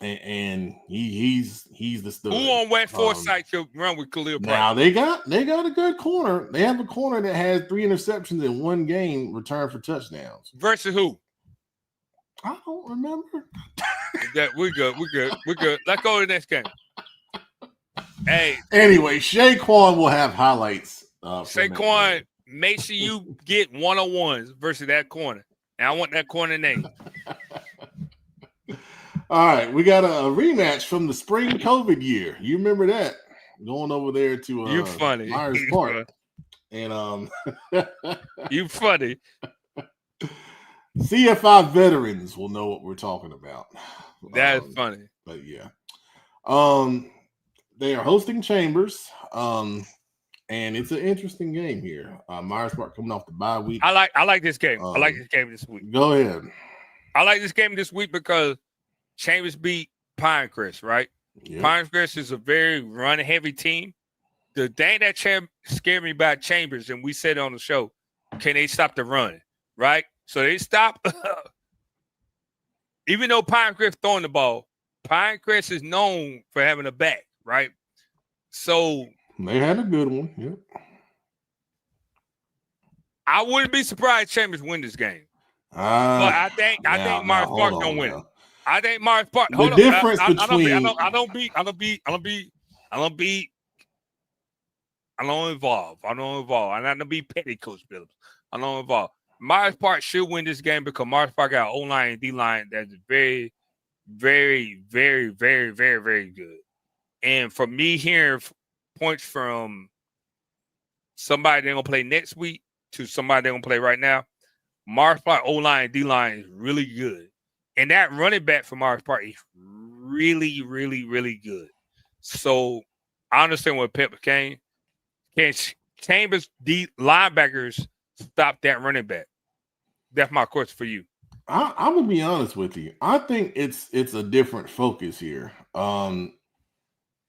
And he's the stud.
Who on West Forsyth should run with Khalil Price?
Now they got a good corner. They have a corner that has 3 interceptions in one game, returned for touchdowns.
Versus who?
I don't remember.
That we're good. Let's go to the next game. Hey.
Anyway, Shaquan will have highlights.
Shaquan, make sure you get 1-on-1s versus that corner. And I want that corner name.
All right, we got a rematch from the spring COVID year. You remember that? Going over there to
you funny.
Myers Park. And
you funny.
CFI veterans will know what we're talking about.
That's funny.
But yeah. They are hosting Chambers. And it's an interesting game here. Myers Park coming off the bye week.
I like this game. I like this game this week.
Go ahead.
I like this game this week because Chambers beat Pinecrest, right? Yep. Pinecrest is a very run-heavy team. The thing that scared me about Chambers, and we said on the show, can they stop the run, right? So they stop. Even though Pinecrest throwing the ball, Pinecrest is known for having a back, right? So
they had a good one. Yep.
I wouldn't be surprised Chambers win this game. But I think Myers Park don't win it. I think Myers Park.
The difference between
I don't involve. I'm not gonna be petty, Coach Phillips. I don't involve. Myers Park should win this game because Myers Park got an O-line and D-line that's very, very, very, very, very, very good. And for me hearing points from somebody they're gonna play next week to somebody they're gonna play right now, Myers Park O-line and D-line is really good. And that running back for Myers Park is really, really, really good. So I understand what Pep came. Can Chambers D linebackers stop that running back? That's my question for you.
I'm gonna be honest with you. I think it's a different focus here.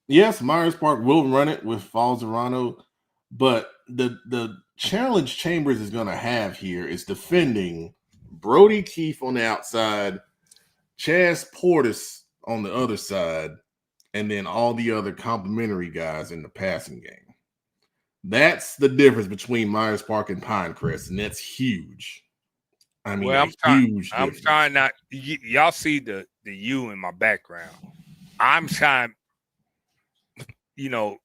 Yes, Myers Park will run it with Falzerano, but the challenge Chambers is gonna have here is defending Brody Keefe on the outside, Chaz Portis on the other side, and then all the other complementary guys in the passing game. That's the difference between Myers Park and Pinecrest, and that's huge. I mean,
Well,
huge
I'm
difference.
trying not. Y'all see the U in my background. I'm trying.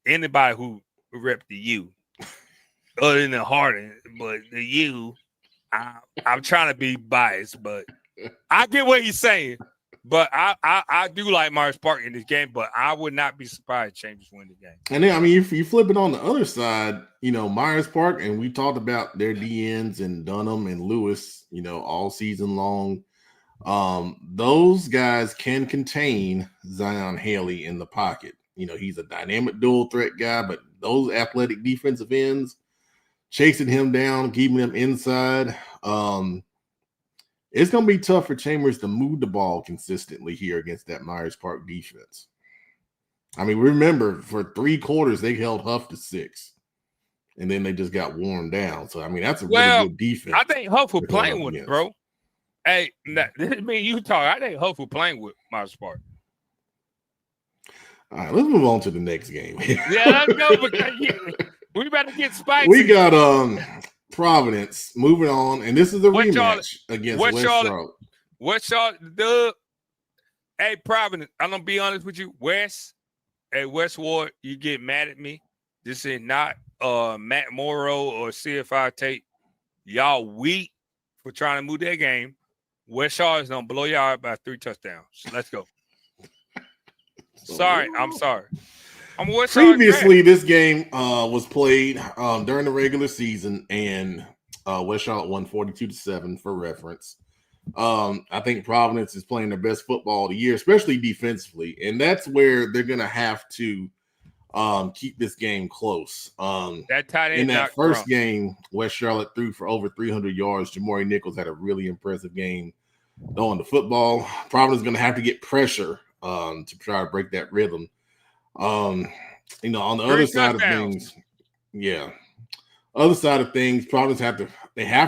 Anybody who rep the U, other than the Harden, but the U, I'm trying to be biased, but I get what he's saying. But I do like Myers Park in this game, but I would not be surprised Chambers win the game.
And then, I mean, if you flip it on the other side, Myers Park, and we talked about their DNs and Dunham and Lewis, all season long. Those guys can contain Zion Haley in the pocket. He's a dynamic dual threat guy, but those athletic defensive ends chasing him down, keeping him inside. It's going to be tough for Chambers to move the ball consistently here against that Myers Park defense. I mean, remember, for 3 quarters, they held Huff to 6, and then they just got worn down. So, I mean, that's a really good defense.
I think Huff was playing with it, bro. Hey, this is me and you talk. I think Huff was playing with Myers Park.
All right, let's move on to the next game.
Yeah, let's go, because we better get spicy.
We got Providence moving on, and this is a rematch against West Charlotte.
West Charlotte, Dub. Hey, Providence, I'm gonna be honest with you, West. Hey, West Ward, you get mad at me. This is not Matt Morrow or CFI tape. Y'all weak for trying to move their game. West Charlotte's gonna blow y'all out by 3 touchdowns. Let's go. Sorry, I'm sorry.
Previously, this game was played during the regular season, and West Charlotte won 42-7 for reference. I think Providence is playing their best football of the year, especially defensively, and that's where they're going to have to keep this game close. In that first game, West Charlotte threw for over 300 yards. Jamori Nichols had a really impressive game throwing the football. Providence is going to have to get pressure to try to break that rhythm. On the other side of things, Providence have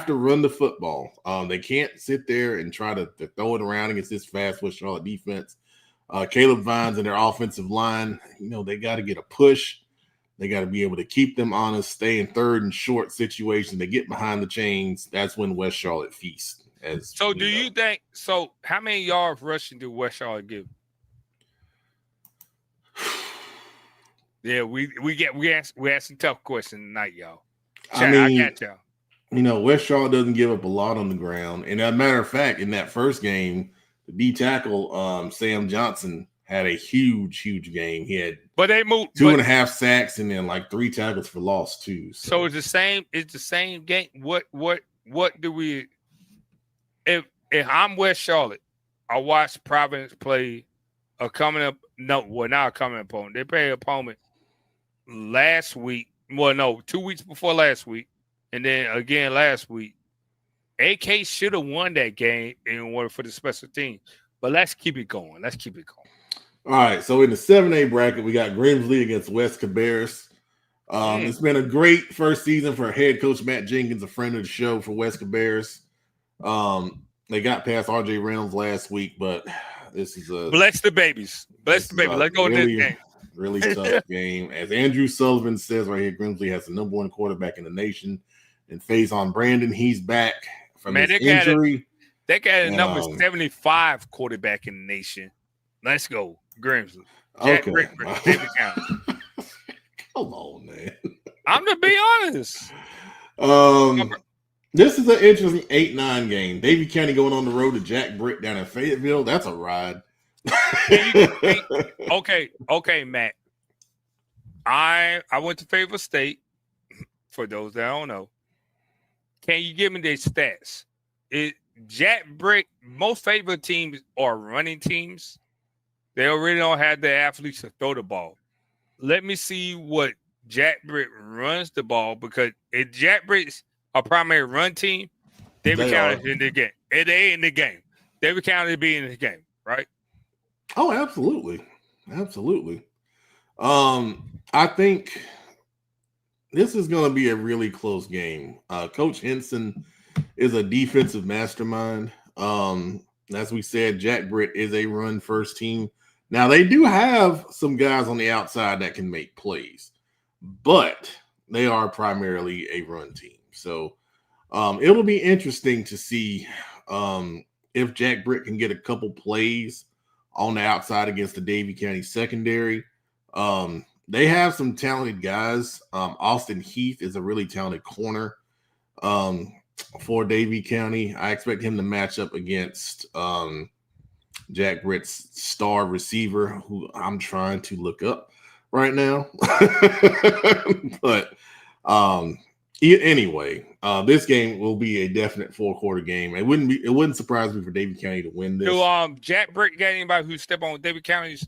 to run the football. They can't sit there and try to throw it around against this fast West Charlotte defense. Caleb Vines and their offensive line, they got to get a push. They got to be able to keep them honest, stay in third and short situations. They get behind the chains. That's when West Charlotte feasts.
So do you think – so how many yards rushing did West Charlotte give? Yeah, we asking tough questions tonight, y'all. I got y'all.
West Charlotte doesn't give up a lot on the ground. And as a matter of fact, in that first game, the D tackle, Sam Johnson, had a huge game. He had 2.5 sacks and then like 3 tackles for loss too.
So it's the same. It's the same game. What do we? If I'm West Charlotte, I watched Providence play a coming up. No, well, not a coming opponent. They played an opponent last week. Well, no, 2 weeks before last week, and then again last week. AK should have won that game in order for the special team. But let's keep it going.
All right, so in the 7A bracket, we got Grimsley against West Cabarrus. It's been a great first season for head coach Matt Jenkins, a friend of the show for West Cabarrus. They got past RJ Reynolds last week, but this is a
bless the babies. Let's go in this game.
Really tough game. As Andrew Sullivan says right here, Grimsley has the #1 quarterback in the nation. And Faison Brandon, he's back from his injury.
They got a number 75 quarterback in the nation. Let's go, Grimsley. Jack Brickford, David County.
Come on, man.
I'm to be honest.
This is an interesting 8-9 game. Davie County going on the road to Jack Brick down in Fayetteville. That's a ride.
Okay, Matt. I went to Fayetteville State. For those that don't know, can you give me their stats? Jack Brick, most favorite teams are running teams. They already don't have the athletes to throw the ball. Let me see what Jack Brick runs the ball, because if Jack Brick's a primary run team, David County in the game. they in the game. David County be in the game, right?
Oh, absolutely. Absolutely. I think this is going to be a really close game. Coach Henson is a defensive mastermind. As we said, Jack Britt is a run first team. Now, they do have some guys on the outside that can make plays, but they are primarily a run team. So it'll be interesting to see if Jack Britt can get a couple plays on the outside against the Davie County secondary. They have some talented guys. Austin Heath is a really talented corner for Davie County. I expect him to match up against Jack Britt's star receiver, who I'm trying to look up right now. But anyway, this game will be a definite 4-quarter game. It wouldn't surprise me for Davie County to win this.
Do Jack Britt get anybody who step on Davie County's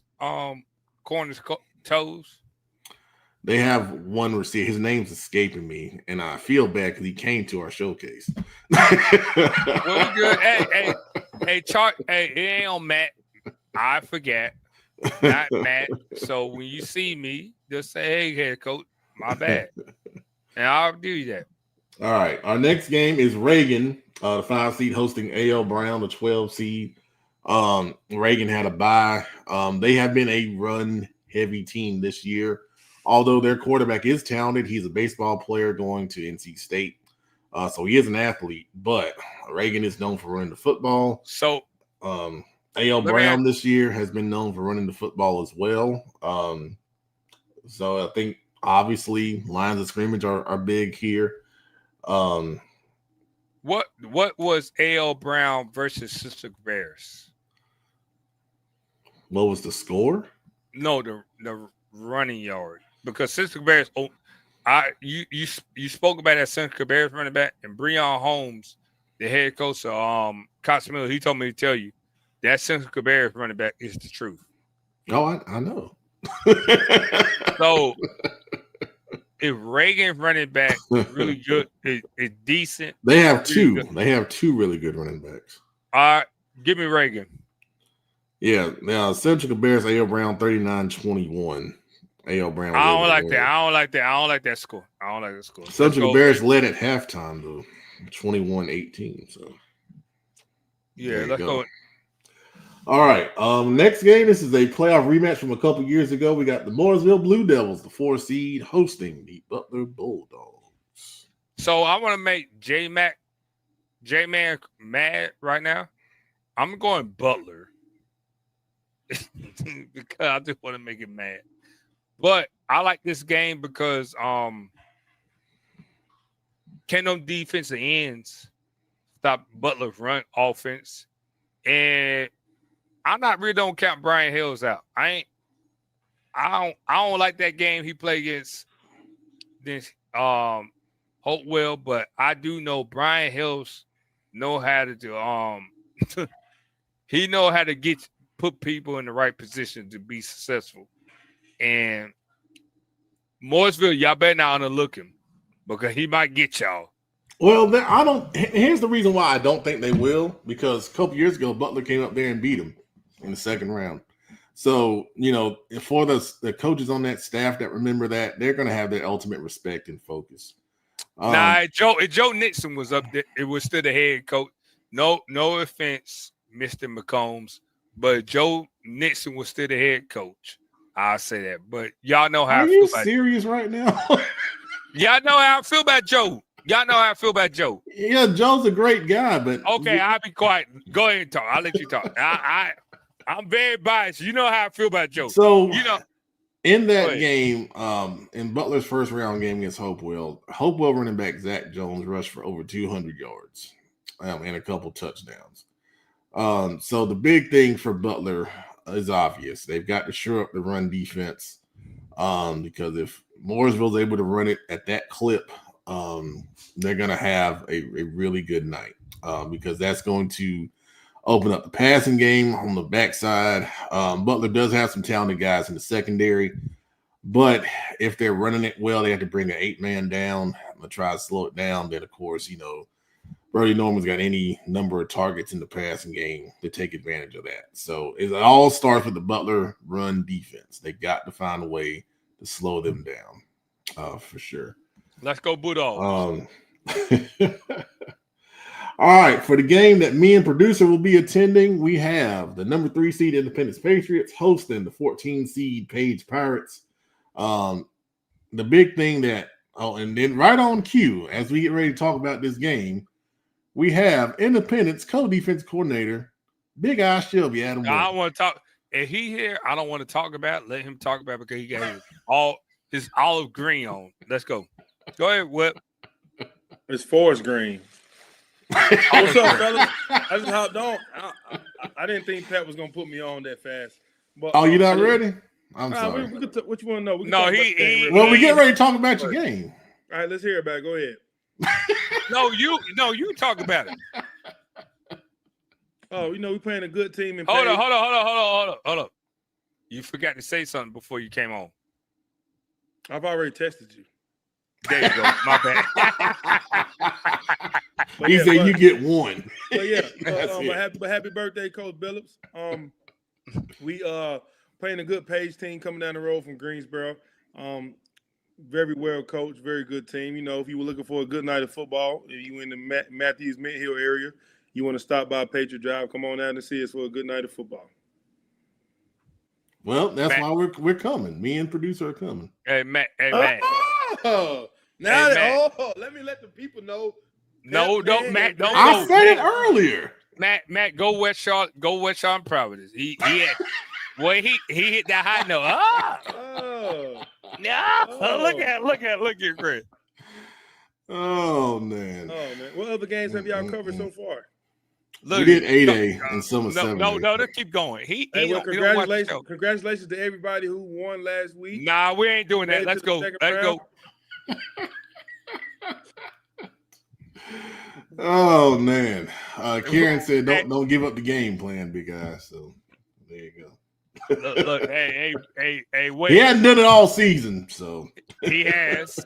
corner's toes?
They have one receiver. His name's escaping me, and I feel bad because he came to our showcase.
Well, we good. Hey, Chart. Hey, it ain't on Matt. I forget. Not Matt. So when you see me, just say, "Hey, head coach, my bad," and I'll do that.
All right. Our next game is Reagan, the 5 seed, hosting A.L. Brown, the 12 seed. Reagan had a bye. They have been a run-heavy team this year. Although their quarterback is talented, he's a baseball player going to NC State. So he is an athlete, but Reagan is known for running the football.
So
A.L. Brown this year has been known for running the football as well. So I think obviously lines of scrimmage are big here.
What was A.L. Brown versus Sister Bears?
What was the score?
No, the running yard. Because Sister Bears, you spoke about that Sister Bears running back, and Breon Holmes, the head coach of Cox Miller, he told me to tell you that Sister Bears running back is the truth.
Oh, I know.
So if Reagan running back is really good, is decent.
They have two. Good. They have two really good running backs.
All right, give me Reagan.
Yeah, now Central Bears, A.L. Brown 39-21. A.L. Brown.
I don't like that. I don't like that score.
Central Bears led at halftime though, 21-18. So
yeah, let's go.
All right. Next game. This is a playoff rematch from a couple years ago. We got the Mooresville Blue Devils, the 4 seed, hosting the Butler Bulldogs.
So I want to make J-Man mad right now. I'm going Butler because I just want to make him mad. But I like this game because can them defensive ends stop Butler's run offense? And I'm not really don't count Brian Hills out. I don't like that game he played against this Hopewell, but I do know Brian Hills know how to do he know how to put people in the right position to be successful. And Mooresville, y'all better not underlook him because he might get y'all.
Well, here's the reason why I don't think they will, because a couple years ago, Butler came up there and beat him in the second round. So, for the coaches on that staff that remember that, they're going to have their ultimate respect and focus.
Joe Nixon was up there. It was still the head coach. No offense, Mr. McCombs, but Joe Nixon was still the head coach. I'll say that. But y'all know how I feel about
serious right now?
Y'all know how I feel about Joe. Y'all know how I feel about Joe.
Yeah, Joe's a great guy, but
okay, I'll be quiet. Go ahead and talk. I'll let you talk. I'm very biased. You know how I feel about Joe.
So in that game, in Butler's first round game against Hopewell running back Zach Jones rushed for over 200 yards and a couple touchdowns. So the big thing for Butler is obvious. They've got to shore up the run defense because if Mooresville's able to run it at that clip, they're going to have a really good night because that's going to open up the passing game on the backside. Butler does have some talented guys in the secondary, but if they're running it well, they have to bring an 8-man down and try to slow it down. Then, of course, Brody Norman's got any number of targets in the passing game to take advantage of that. So it all starts with the Butler run defense. They got to find a way to slow them down, for sure.
Let's go Bulldogs.
All right, for the game that me and producer will be attending, we have the number 3 seed Independence Patriots hosting the 14 seed Page Pirates. The big thing that, and then right on cue, as we get ready to talk about this game, we have Independence co-defense coordinator, Big Eye Shelby Adam.
I don't want to talk. If he here, I don't want to talk about. Let him talk about it because he got his olive green on. Let's go. Go ahead, Whip.
It's forest green. What's up, fellas? I just hopped on. I didn't think Pat was gonna put me on that fast. But
you're not ready? I'm sorry.
What you want to know?
No, we get ready to talk about your game.
All right, let's hear it back. Go ahead.
No, you talk about it.
Oh, we playing a good team.
Hold on. You forgot to say something before you came on.
I've already tested you.
There you go. My bad.
He said you get one.
But happy birthday, Coach Billups. We playing a good Page team coming down the road from Greensboro. Very well coached, very good team. If you were looking for a good night of football, if you in the Matthews Mint Hill area, you want to stop by Patriot Drive, come on down and see us for a good night of football.
Well, that's why we're coming. Me and producer are coming.
Hey, Matt.
Let me let the people know.
No, don't, Matt. Don't.
I said it earlier.
Matt, go West Charlotte. Go West Charlotte Providence. He hit that high note. Look at Chris.
Oh man.
What other games have y'all covered so far?
Look, we did 8A and some of 7A.
No, let's keep going.
Congratulations to everybody who won last week.
Nah, we ain't doing that. Let's go.
Oh man. Karen said don't give up the game plan, big guy. So there you go.
Look, hey, wait.
He hadn't done it all season, so
he has.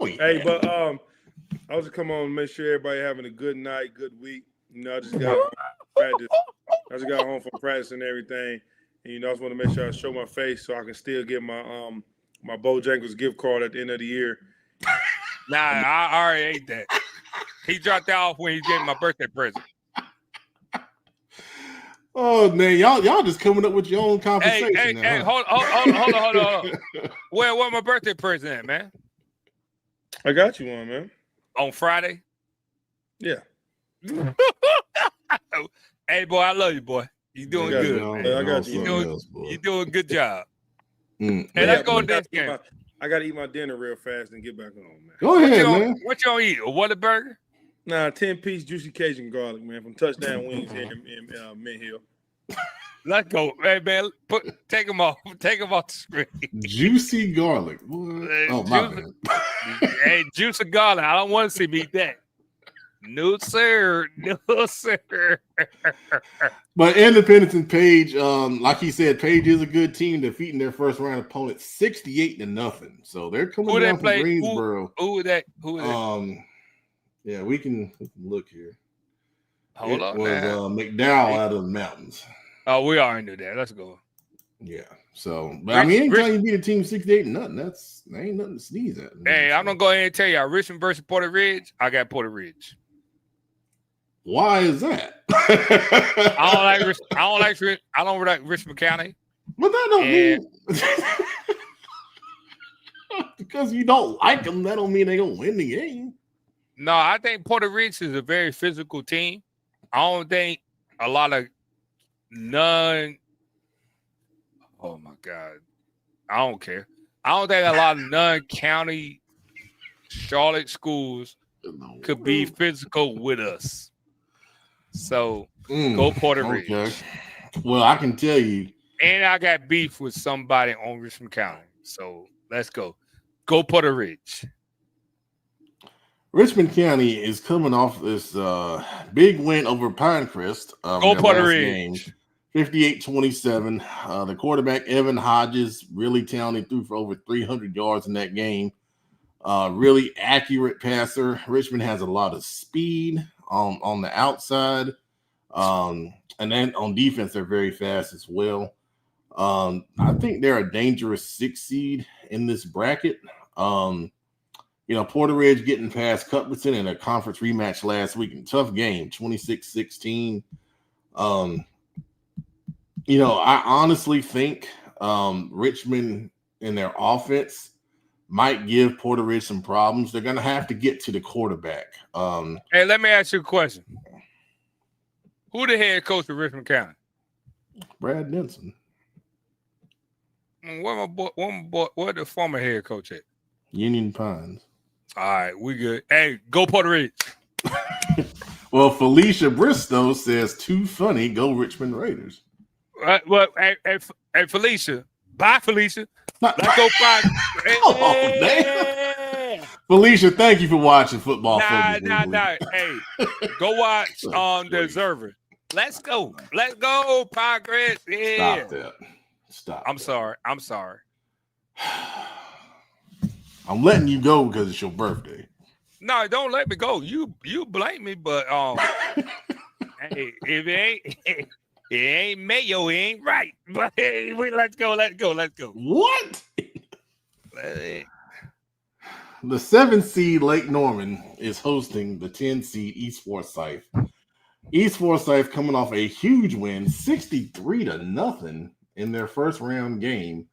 Hey, but I was just come on and make sure everybody having a good night, good week. I just got practice. I just got home from practice and everything, and I just want to make sure I show my face so I can still get my my Bojangles gift card at the end of the year.
Nah, I already ate that. He dropped that off when he gave me my birthday present.
Oh man, y'all just coming up with your own conversation.
Hey, hold on. Where my birthday present at, man?
I got you one, man.
On Friday?
Yeah.
Hey, boy, I love you, boy. You doing good, man.
I got you.
You doing a good job.
Hey,
let's go to this game.
I got to eat my dinner real fast and get back on, man.
Go ahead, man.
What you gonna eat? A Whataburger?
Nah, 10-piece juicy Cajun garlic, man, from Touchdown Wings here in Mint Hill.
Let's go, hey man. Take them off. Take them off the screen.
Juicy garlic. Oh my bad.
Hey, juicy garlic. I don't want to see me eat that. No sir.
But Independence and Page, like he said, Page is a good team, defeating their first round opponent 68-0. So they're coming down from Greensboro.
Who is that?
Yeah, we can look here.
Hold on.
McDowell out of the mountains.
Oh, we already knew that. Let's go.
Yeah. So, but anytime you beat a team 68-0, that ain't nothing to sneeze at.
Hey, I'm gonna go ahead and tell y'all, Richmond versus Porter Ridge. I got Porter Ridge.
Why is that?
I don't like Richmond County.
But that don't mean because you don't like them, that don't mean they gonna win the game.
No, I think Porter Ridge is a very physical team. I don't think a lot of oh my God. I don't care. I don't think a lot of non-county Charlotte schools could be physical with us. So go Porter Ridge.
Well, I can tell you.
And I got beef with somebody on Richmond County. So let's go. Go Porter Ridge.
Richmond County is coming off this big win over Pinecrest.
Go Porter Ridge.
58-27. The quarterback, Evan Hodges, really talented, threw for over 300 yards in that game. Really accurate passer. Richmond has a lot of speed on the outside. And then on defense, they're very fast as well. I think they're a dangerous 6 seed in this bracket. Porter Ridge getting past Cuthbertson in a conference rematch last week. Tough game, 26-16. I honestly think Richmond in their offense might give Porter Ridge some problems. They're going to have to get to the quarterback.
Hey, let me ask you a question. Who the head coach of Richmond County?
Brad Denson.
Where the former head coach at?
Union Pines.
All right, we good. Hey, go Porter Ridge.
Well, Felicia Bristow says, too funny, go Richmond Raiders.
Hey, Felicia. Bye, Felicia. Let's go find.
Hey. Felicia, thank you for watching football.
Nah. Hey, go watch The Observer. Let's go, progress. Yeah.
Stop.
I'm sorry.
I'm letting you go because it's your birthday.
No, don't let me go. You blame me, but hey, if it ain't mayo, it ain't right. But hey, let's go.
What? The 7 seed Lake Norman is hosting the 10 seed East Forsyth. East Forsyth coming off a huge win, 63-0 in their first round game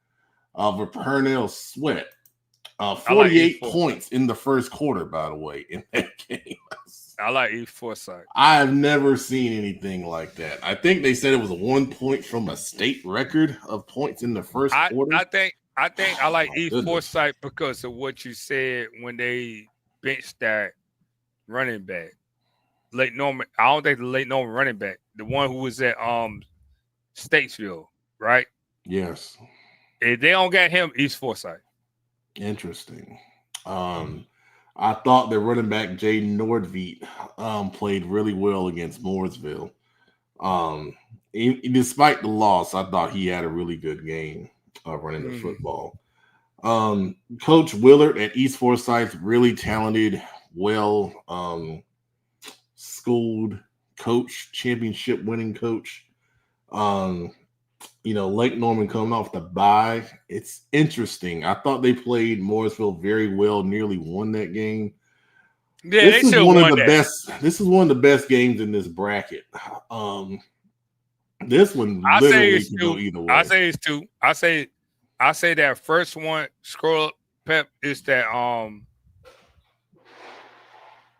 of Purnell Sweat. 48 points in the first quarter, by the way, in that game.
I like East Forsyth.
I have never seen anything like that. I think they said it was 1 point from a state record of points in the first quarter.
I think I like East Forsyth because of what you said when they benched that running back. Lake Norman. I don't think the Lake Norman running back, the one who was at Statesville, right?
Yes.
If they don't get him, East Forsyth.
Interesting. I thought the running back Jaden Nordveit played really well against Mooresville. Despite the loss, I thought he had a really good game running the football. Coach Willard at East Forsyth, really talented, well schooled coach, championship winning coach. Lake Norman coming off the bye. It's interesting. I thought they played Mooresville very well, nearly won that game.
Yeah, this is one of the
best. This is one of the best games in this bracket. This one literally can go either way.
I say it's 2. I say that first one, scroll up, Pep, is that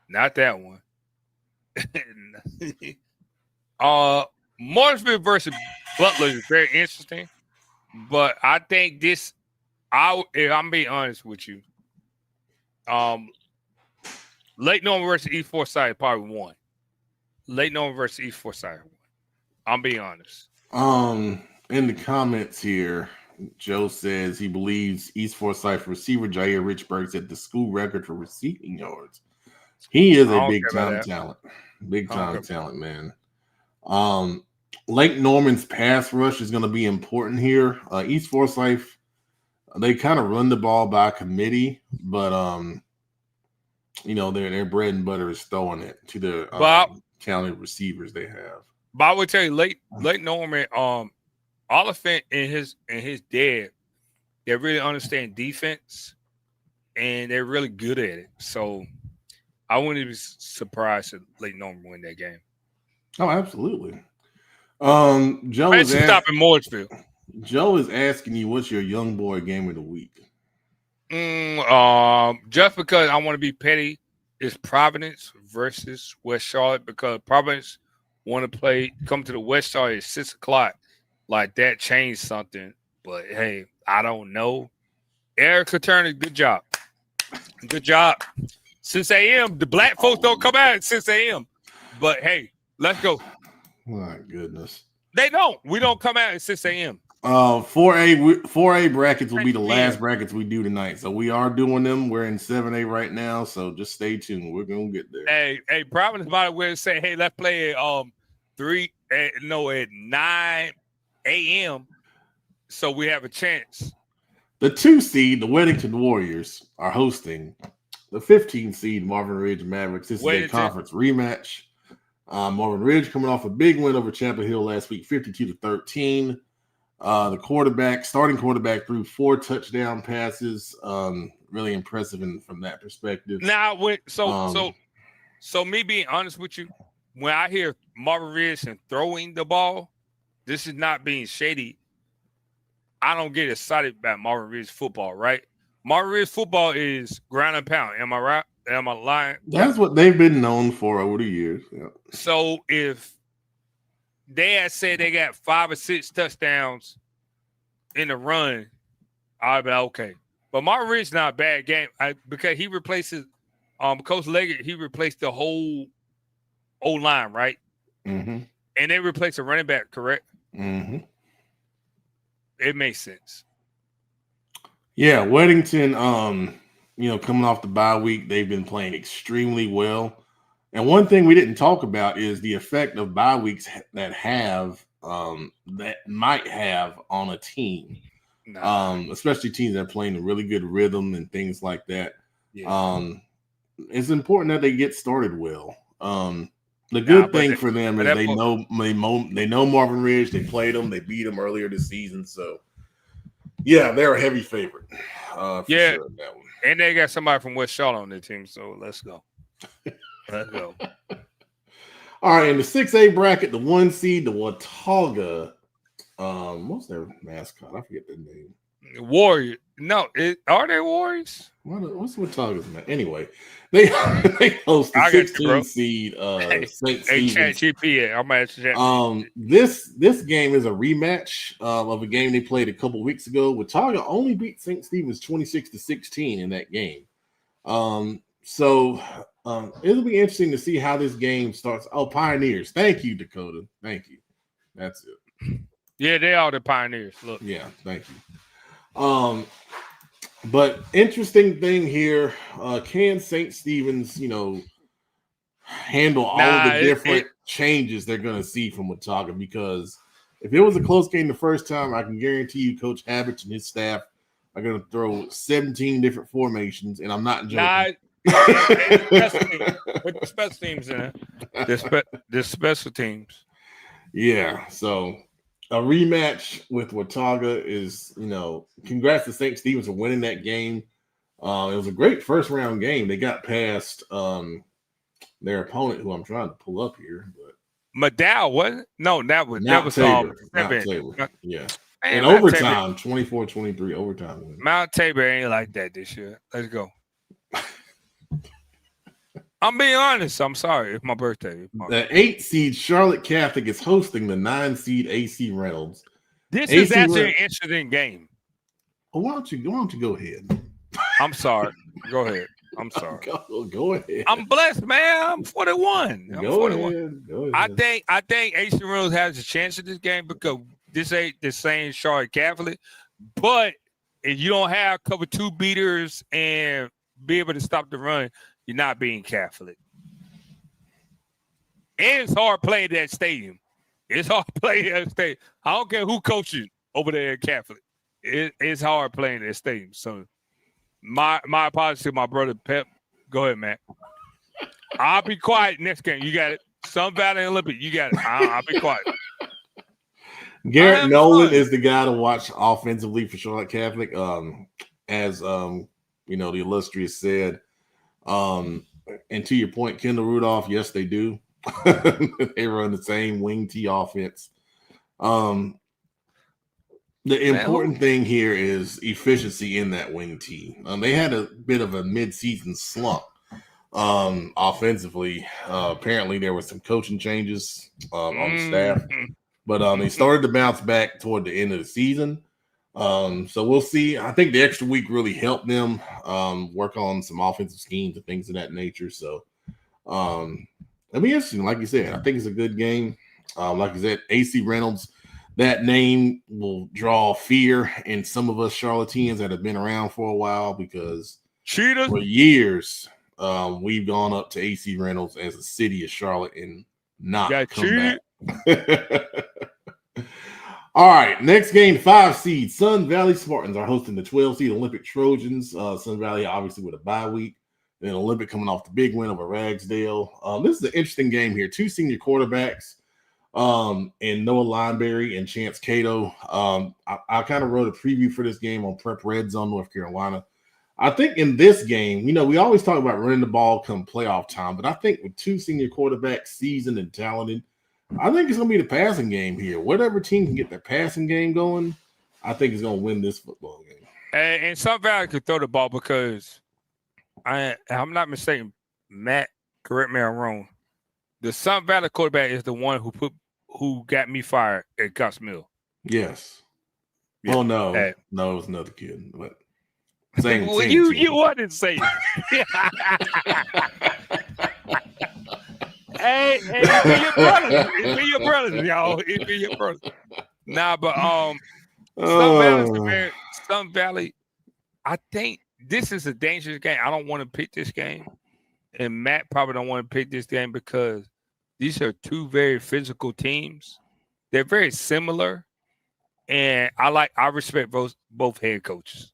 not that one. Mooresville versus Butler is very interesting, but I think this. If I'm being honest with you, Lake Norman versus East Forsyth probably won. Lake Norman versus East Forsyth won. I'm being honest.
In the comments here, Joe says he believes East Forsyth receiver Jair Richburg set the school record for receiving yards. He is a big time talent. Big time talent, man. Lake Norman's pass rush is going to be important here. East Forsyth, they kind of run the ball by committee, but their bread and butter is throwing it to the talented receivers they have.
But I would tell you, Lake Norman, Oliphant and his dad, they really understand defense, and they're really good at it. So I wouldn't be surprised if Lake Norman win that game.
Oh, absolutely. Joe is
stopping Mooresville.
Joe is asking you, what's your young boy game of the week?
Just because I want to be petty, is Providence versus West Charlotte, because Providence want to come to the West Charlotte at 6:00. Like, that changed something. But hey, I don't know. Erica Turner, good job. Good job. 6 a.m. The black folks don't come out at 6 a.m. But hey, let's go.
My goodness.
They don't. We don't come out at 6 a.m.
4A brackets will be the last brackets we do tonight. So we are doing them. We're in 7A right now. So just stay tuned. We're gonna get there.
Hey, Providence might well say, hey, let's play at 9 a.m. So we have a chance.
The 2 seed, the Weddington Warriors, are hosting the 15 seed Marvin Ridge Mavericks. This is a conference rematch. Marvin Ridge coming off a big win over Chapel Hill last week, 52-13. The starting quarterback, threw 4 touchdown passes. Really impressive from that perspective.
Now, so me being honest with you, when I hear Marvin Ridge and throwing the ball, this is not being shady. I don't get excited about Marvin Ridge football, right? Marvin Ridge football is ground and pound. Am I right? Am I lying?
That's what they've been known for over the years. Yeah.
So if they had said they got 5 or 6 touchdowns in the run, I'd be like, okay. But Marvin Ridge not a bad game because he replaces Coach Leggett. He replaced the whole O-line, right?
Mm-hmm.
And they replaced a running back, correct?
Mm-hmm.
It makes sense.
Yeah, Weddington, coming off the bye week, they've been playing extremely well. And one thing we didn't talk about is the effect of bye weeks that might have on a team. Especially teams that are playing a really good rhythm and things like that. Yeah. It's important that they get started well. The good thing for them is they know Marvin Ridge. They played them. They beat them earlier this season. So, yeah, they're a heavy favorite. For sure on that one.
And they got somebody from West Charlotte on their team. So let's go. Let's go.
All right, in the 6A bracket, the 1 seed, the Watauga. What's their mascot? I forget their name.
Warrior. No, are they Warriors?
What's Watauga's man? Anyway, they host the 16 seed St. Stephen's. This game is a rematch of a game they played a couple weeks ago. Watauga only beat St. Stephen's 26-16 in that game. So it'll be interesting to see how this game starts. Oh, Pioneers. Thank you, Dakota. Thank you. That's it.
Yeah, they are the Pioneers. Look.
Yeah, thank you. But interesting thing here, can St. Stephen's, handle all the different changes they're going to see from Watauga? Because if it was a close game the first time, I can guarantee you Coach Habich and his staff are going to throw 17 different formations, and I'm not joking.
With the special teams in it. The special teams.
Yeah, so a rematch with Watauga is, congrats to St. Stephen's for winning that game. It was a great first round game. They got past their opponent, who I'm trying to pull up here. But
McDowell, wasn't it? No, that was
Tabor. Yeah. In overtime, 24-23 overtime win.
Mount Tabor ain't like that this year. Let's go. I'm being honest. I'm sorry. It's my birthday.
The 8 seed Charlotte Catholic is hosting the 9 seed AC Reynolds.
This is actually an interesting game.
Well, why don't you go ahead?
I'm sorry. Go ahead. I'm sorry.
Go ahead.
I'm blessed, man. I'm 41.
Go ahead.
I think AC Reynolds has a chance in this game because this ain't the same Charlotte Catholic. But if you don't have cover 2 beaters and be able to stop the run, you're not being Catholic. And it's hard playing that stadium. It's hard playing that stadium. I don't care who coaches over there at Catholic. It's hard playing that stadium. So my apologies to my brother Pep. Go ahead, Matt. I'll be quiet next game. You got it. Sun Valley Olympic. You got it. I'll be quiet.
Garrett Nolan is the guy to watch offensively for Charlotte Catholic. As the illustrious said. And to your point, Kendall Rudolph, yes, they do. They run the same wing T offense. The important thing here is efficiency in that wing T. They had a bit of a mid-season slump offensively. Apparently, there were some coaching changes on the staff, but they started to bounce back toward the end of the season. So we'll see. I think the extra week really helped them work on some offensive schemes and things of that nature. So it'll be interesting. Like you said, I think it's a good game. Like you said, AC Reynolds, that name will draw fear in some of us Charlotteans that have been around for a while because for years we've gone up to AC Reynolds as a city of Charlotte and not come back. All right, next game, 5 seed Sun Valley Spartans are hosting the 12 seed Olympic Trojans. Sun Valley obviously with a bye week. Then Olympic coming off the big win over Ragsdale. This is an interesting game here. 2 senior quarterbacks, and Noah Lineberry and Chance Cato. I kind of wrote a preview for this game on Prep Red Zone, North Carolina. I think in this game, we always talk about running the ball come playoff time, but I think with 2 senior quarterbacks, seasoned and talented, I think it's going to be the passing game here. Whatever team can get their passing game going, I think is going to win this football game.
And Sun Valley could throw the ball because I'm not mistaken. Matt, correct me if I'm wrong. The Sun Valley quarterback is the one who got me fired at Gus Mill.
Yes.
Yeah.
Oh no, no, it was another kid. But
well, you wanted to say it. Hey, it be your brothers. It be your brothers, y'all. It be your brothers. Nah, but Sun Valley, I think this is a dangerous game. I don't want to pick this game. And Matt probably don't want to pick this game because these are 2 very physical teams. They're very similar. And I respect both head coaches.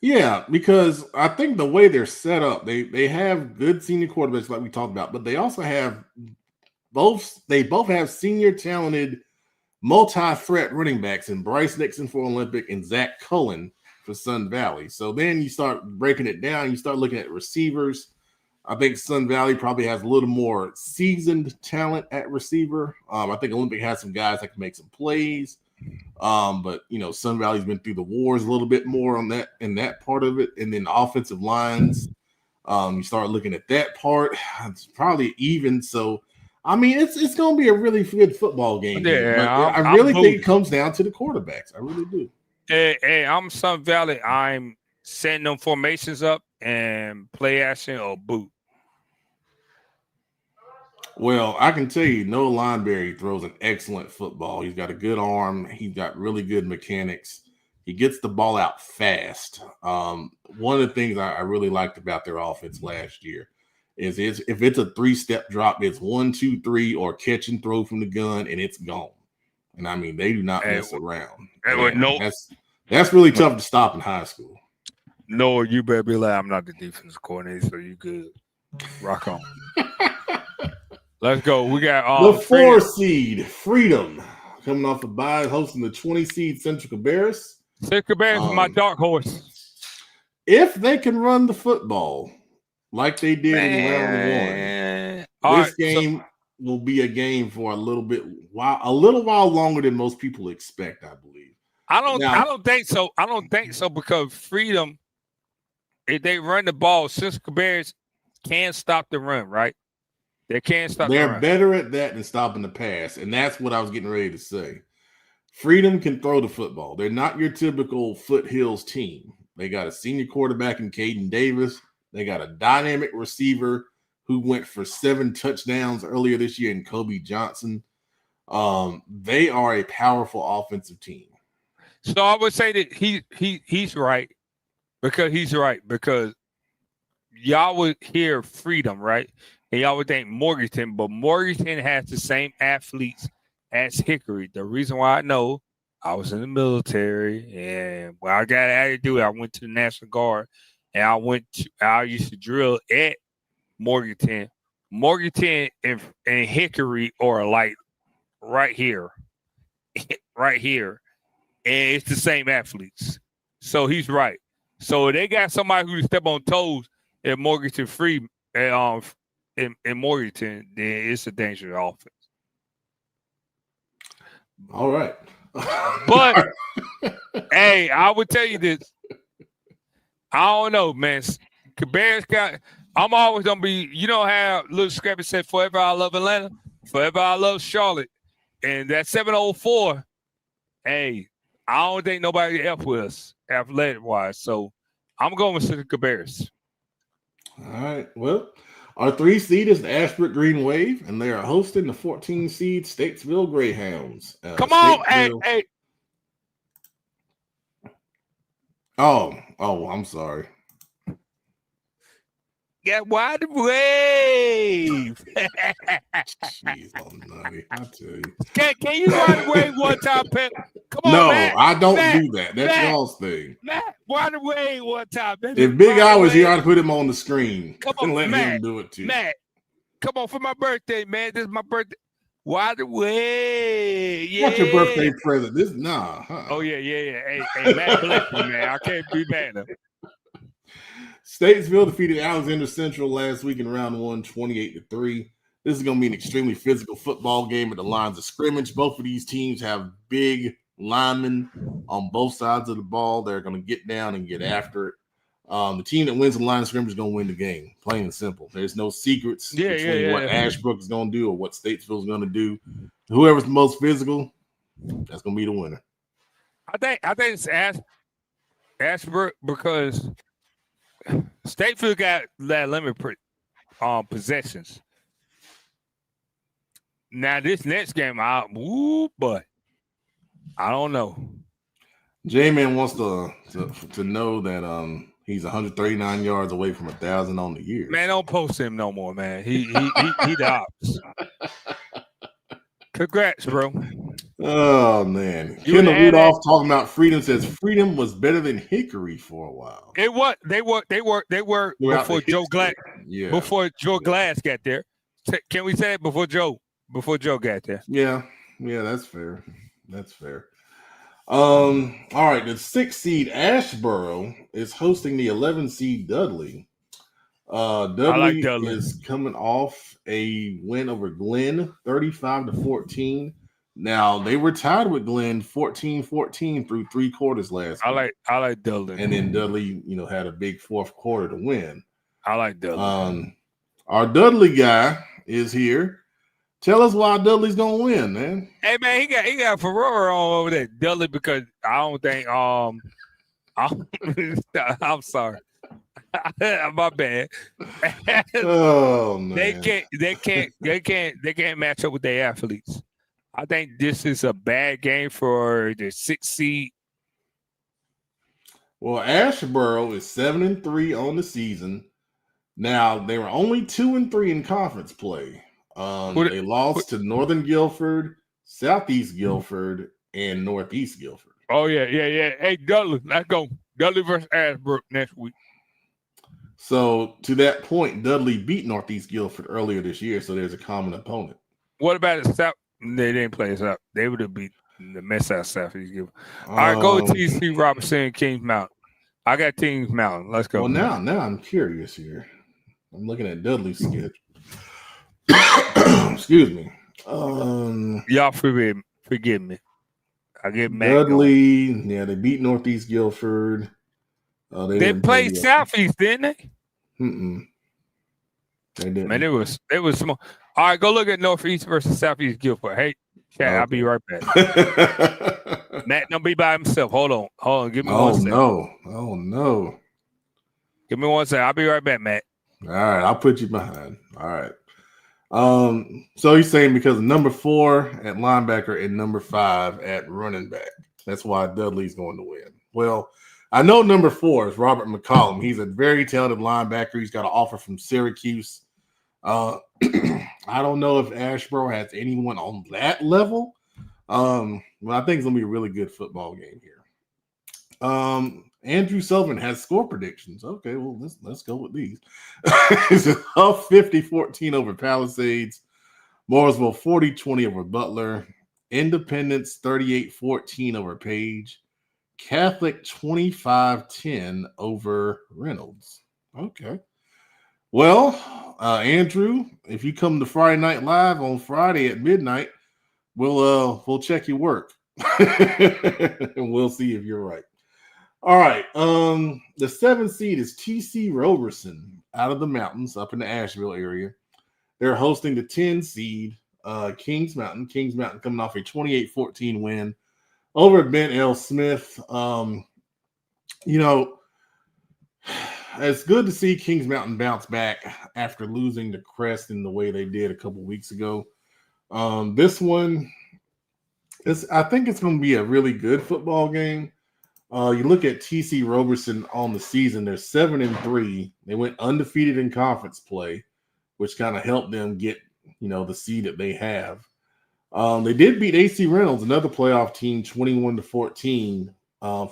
Yeah, because I think the way they're set up, they have good senior quarterbacks like we talked about, but they also have both have senior talented multi-threat running backs in Bryce Nixon for Olympic and Zach Cullen for Sun Valley. So then you start breaking it down, you start looking at receivers. I think Sun Valley probably has a little more seasoned talent at receiver. I think Olympic has some guys that can make some plays. But Sun Valley's been through the wars a little bit more on that in that part of it, and then the offensive lines. You start looking at that part; it's probably even. So, I mean, it's going to be a really good football game.
Yeah,
I really think it comes down to the quarterbacks. I really do.
Hey, I'm Sun Valley. I'm setting them formations up and play action or boot.
Well, I can tell you, Noah Lineberry throws an excellent football. He's got a good arm. He's got really good mechanics. He gets the ball out fast. One of the things I really liked about their offense last year is if it's a 3-step drop, it's 1, 2, 3, or catch and throw from the gun, and it's gone. And I mean, they do not mess around. That's really tough to stop in high school.
No, you better be like, I'm not the defensive coordinator, so you good. Rock on. Let's go. We got
the 4 seed Freedom coming off the bye, hosting the 20 seed Central Cabarrus.
Central Cabarrus is my dark horse.
If they can run the football like they did in round 1, this game will be a game for a little while longer than most people expect, I believe.
I don't think so. I don't think so because Freedom, if they run the ball, Central Cabarrus can stop the run, right? They can't stop.
They're better at that than stopping the pass, and that's what I was getting ready to say. Freedom can throw the football. They're not your typical Foothills team. They got a senior quarterback in Caden Davis. They got a dynamic receiver who went for 7 touchdowns earlier this year in Kobe Johnson. They are a powerful offensive team.
So I would say that he's right because y'all would hear Freedom, right? And y'all would think Morganton, but Morganton has the same athletes as Hickory. The reason why I know, I was in the military, and when I got out to do it, I went to the National Guard, and I used to drill at Morganton. Morganton and Hickory are like right here, and it's the same athletes. So he's right. So they got somebody who step on toes at Morganton Free, in Morganton, then it's a dangerous offense.
All right.
But hey, I would tell you this. I don't know, man. Cabarrus got. I'm always gonna be. You know how Lil Scrappy said, "Forever I love Atlanta, forever I love Charlotte," and that 704. Hey, I don't think nobody F with us athletic wise, so I'm going with Cabarrus.
All right. Well, our 3 seed is the Ashbrook Green Wave, and they are hosting the 14 seed Statesville Greyhounds.
Come on, hey.
Oh, I'm sorry.
Got wide wave.
Jeez, oh nutty, I tell you.
Can you wide wave one time, Pep? Come on,
No,
Matt.
I don't
Matt,
do that. That's
Matt,
y'all's thing.
Matt, wide wave one time, baby.
If Big
Wide
I was here,
wave.
I'd put him on the screen.
Come on,
and let
Matt,
him do it too.
Matt, come on for my birthday, man. This is my birthday. Wide wave. Yeah.
What's your birthday present? This nah.
Oh yeah. Hey, Matt, bless me, man. I can't be mad at him.
Statesville defeated Alexander Central last week in round 1, 28-3. This is going to be an extremely physical football game at the lines of scrimmage. Both of these teams have big linemen on both sides of the ball. They're going to get down and get after it. The team that wins the line of scrimmage is going to win the game, plain and simple. There's no secrets between what Ashbrook is going to do or what Statesville is going to do. Whoever's the most physical, that's going to be the winner.
I think it's Ashbrook because Statesville got that limited possessions. Now this next game, but I don't know.
J-Man wants to know that he's 139 yards away from 1,000 on the year.
Man, don't post him no more, man. He the ops. Congrats, bro.
Oh man, Kendall Rudolph talking about freedom says freedom was better than Hickory for a while.
It was they were before Joe Glass.
Yeah,
before Joe Glass got there. Can we say it before Joe got there?
Yeah, that's fair. That's fair. All right, the 6th seed Ashboro is hosting the 11 seed Dudley. Dudley is coming off a win over Glenn, 35-14. Now they were tied with Glenn 14-14 through 3 quarters last week.
I like Dudley.
And then Dudley, had a big 4th quarter to win.
I like Dudley.
Our Dudley guy is here. Tell us why Dudley's gonna win, man.
Hey man, he got Ferrari on over there, Dudley, because I don't think I'm sorry. My bad.
Oh man.
They can't match up with their athletes. I think this is a bad game for the 6th seed.
Well, Ashboro is 7-3 on the season. Now they were only 2-3 in conference play. They lost to Northern Guilford, Southeast Guilford, and Northeast Guilford.
Oh yeah. Hey Dudley, let's go. Dudley versus Ashbrook next week. So
to that point, Dudley beat Northeast Guilford earlier this year, so there's a common opponent.
What about it? South? They didn't play us up. They would have beat the mess out of Southeast Guilford. All right, go with TC Robinson and Kings Mountain. I got Kings Mountain. Let's go.
Well, now I'm curious here. I'm looking at Dudley's schedule. Excuse me.
Y'all forgive me. I get mad.
Dudley, they beat Northeast Guilford.
They played Southeast, didn't they?
They didn't.
Man, it was small. All right, go look at Northeast versus Southeast Guilford. Hey, chat, okay. I'll be right back. Matt, don't be by himself. Hold on. Give me 1 second.
Oh no.
Give me 1 second. I'll be right back, Matt.
All right, I'll put you behind. All right. So he's saying because number 4 at linebacker and number 5 at running back. That's why Dudley's going to win. Well, I know number 4 is Robert McCollum. He's a very talented linebacker. He's got an offer from Syracuse. I don't know if Ashboro has anyone on that level. Well, I think it's gonna be a really good football game here. Andrew Sullivan has score predictions. Okay, well, let's go with these. It's a 50-14 over Palisades. Mooresville 40-20 over Butler. Independence 38-14 over Page. Catholic 25-10 over Reynolds. Okay. Well, Andrew, if you come to Friday Night Live on Friday at midnight, we'll check your work and we'll see if you're right. All right. The 7th seed is TC Roberson out of the mountains up in the Asheville area. They're hosting the 10 seed Kings Mountain. Kings Mountain coming off a 28-14 win over Ben L. Smith. It's good to see Kings Mountain bounce back after losing to Crest in the way they did a couple weeks ago. This one, I think it's going to be a really good football game. You look at TC Roberson on the season; they're 7-3. They went undefeated in conference play, which kind of helped them get the seed that they have. They did beat AC Reynolds, another playoff team, 21-14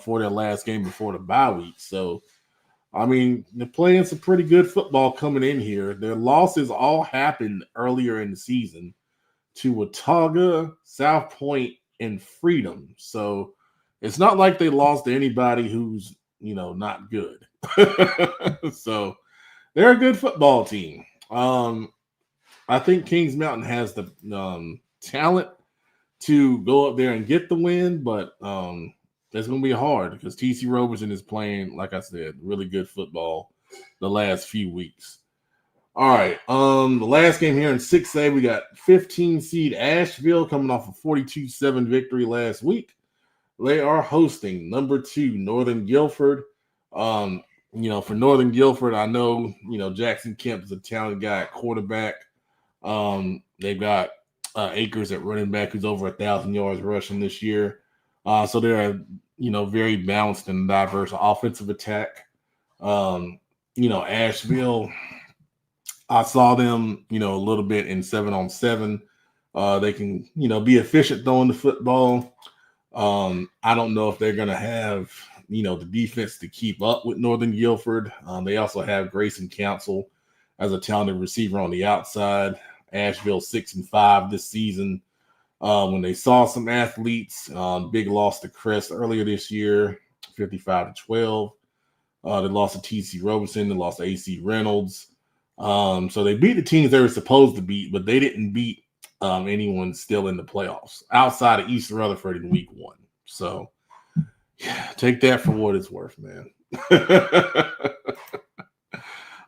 for their last game before the bye week. So, I mean, they're playing some pretty good football coming in here. Their losses all happened earlier in the season to Watauga, South Point, and Freedom. So it's not like they lost to anybody who's, not good. So they're a good football team. I think Kings Mountain has the talent to go up there and get the win, but it's going to be hard because TC Roberson is playing, like I said, really good football the last few weeks. All right, the last game here in 6A, we got 15 seed Asheville coming off a 42-7 victory last week. They are hosting number 2 Northern Guilford. For Northern Guilford, I know Jackson Kemp is a talented guy at quarterback. They've got Akers at running back, who's over 1,000 yards rushing this year. So they're very balanced and diverse offensive attack. Asheville, I saw them, a little bit in 7-on-7. They can, be efficient throwing the football. I don't know if they're going to have, the defense to keep up with Northern Guilford. They also have Grayson Council as a talented receiver on the outside. Asheville 6-5 this season. When they saw some athletes, big loss to Crest earlier this year, 55-12. They lost to TC Roberson. They lost to AC Reynolds. So they beat the teams they were supposed to beat, but they didn't beat anyone still in the playoffs outside of East Rutherford in week 1. So take that for what it's worth, man.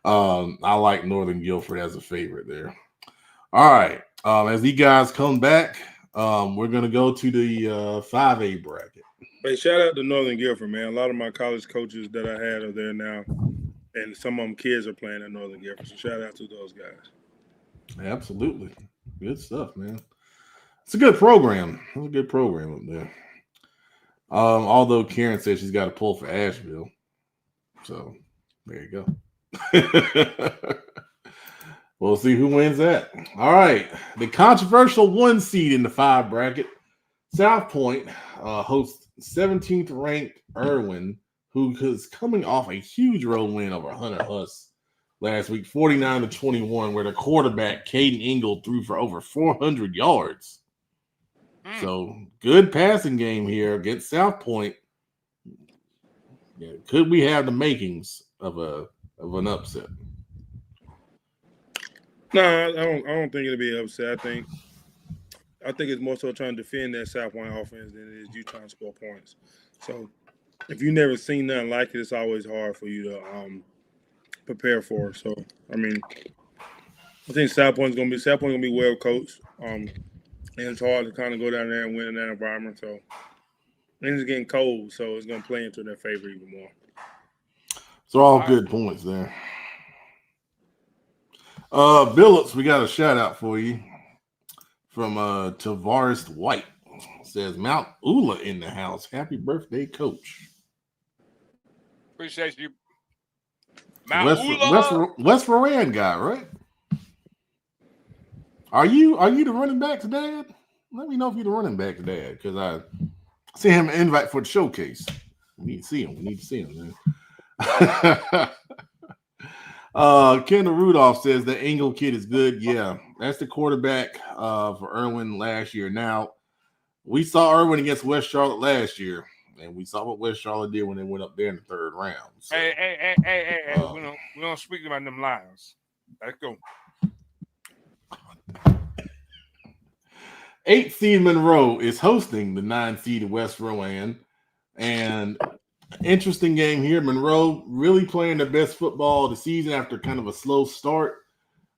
I like Northern Guilford as a favorite there. All right. As these guys come back, we're going to go to the 5A bracket.
Hey, shout out to Northern Guilford, man. A lot of my college coaches that I had are there now, and some of them kids are playing at Northern Guilford. So shout out to those guys.
Absolutely. Good stuff, man. It's a good program. It's a good program up there. Although Karen said she's got to pull for Asheville. So there you go. We'll see who wins that. All right. The controversial 1 seed in the 5 bracket, South Point, hosts 17th ranked Irwin, who is coming off a huge road win over Hunter Huss last week, 49-21, where the quarterback, Caden Ingle, threw for over 400 yards. So good passing game here against South Point. Yeah, could we have the makings of an upset?
No, I don't think it'll be an upset. I think it's more so trying to defend that South Point offense than it is you trying to score points. So if you've never seen nothing like it, it's always hard for you to prepare for. So I think South Point's gonna be well coached. And it's hard to kind of go down there and win in that environment. So and it's getting cold, so it's gonna play into their favor even more.
So all good points there. Billups, we got a shout out for you from Tavares White. It says Mount Ula in the house. Happy birthday, coach.
Appreciate you. Mount Ula.
West Rowan guy, right? Are you the running back to Dad? Let me know if you're the running back to Dad, because I sent him an invite for the showcase. We need to see him, man. Kendall Rudolph says the Engel kid is good. Yeah, that's the quarterback for Irwin last year. Now, we saw Irwin against West Charlotte last year, and we saw what West Charlotte did when they went up there in the 3rd round. So,
hey, we don't speak about them Lions. Let's go.
8 seed Monroe is hosting the 9 seed West Rowan, and interesting game here. Monroe really playing the best football of the season after kind of a slow start.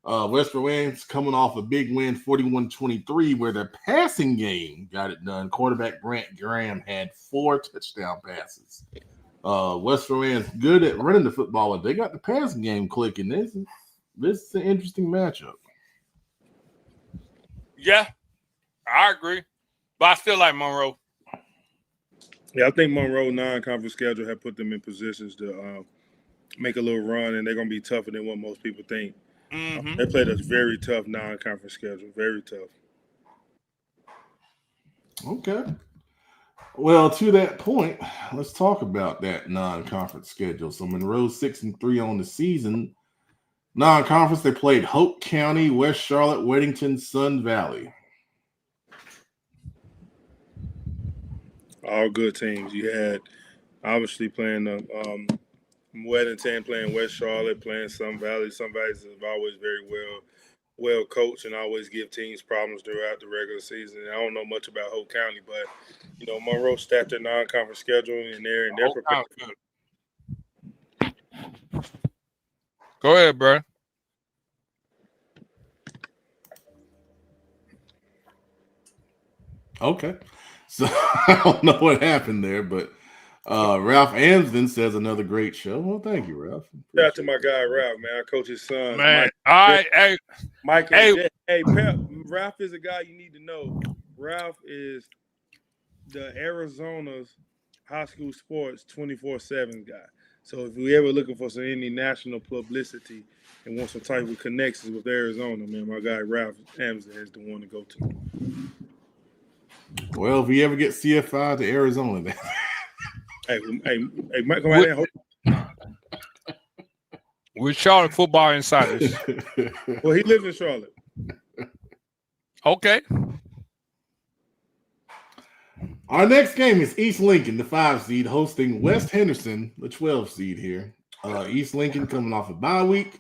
West Rowan's coming off a big win, 41-23, where the passing game got it done. Quarterback Brant Graham had 4 touchdown passes. West Rowan's good at running the football, but they got the passing game clicking. This is an interesting matchup.
Yeah, I agree, but I still like Monroe.
Yeah, I think Monroe non-conference schedule had put them in positions to make a little run, and they're going to be tougher than what most people think.
Mm-hmm.
They played a very tough non-conference schedule, very tough.
Okay. Well, to that point, let's talk about that non-conference schedule. So Monroe's 6-3 on the season. Non-conference, they played Hope County, West Charlotte, Weddington, Sun Valley.
All good teams. You had obviously playing Weddington, playing West Charlotte, playing Sun Valley. Sun Valley's always very well coached and always give teams problems throughout the regular season. I don't know much about Hope County, but Monroe stacked their non-conference schedule and they're prepared.
Go ahead, bro.
Okay. So I don't know what happened there, but Ralph Amsden says another great show. Well, thank you, Ralph.
Shout out to my guy Ralph, man. I coach his son.
Man,
Mike.
all right, hey,
Mike and Jay. Hey, Pep, Ralph is a guy you need to know. Ralph is the Arizona's high school sports 24/7 guy. So if we ever looking for any national publicity and want some type of connections with Arizona, man, my guy Ralph Amsden is the one to go to.
Well, if we ever get CFI to Arizona, then.
hey, Mike, come out there.
We're Charlotte football insiders.
Well, he lives in Charlotte.
Okay.
Our next game is East Lincoln, the 5 seed, hosting West Henderson, the 12 seed here. East Lincoln coming off a bye week.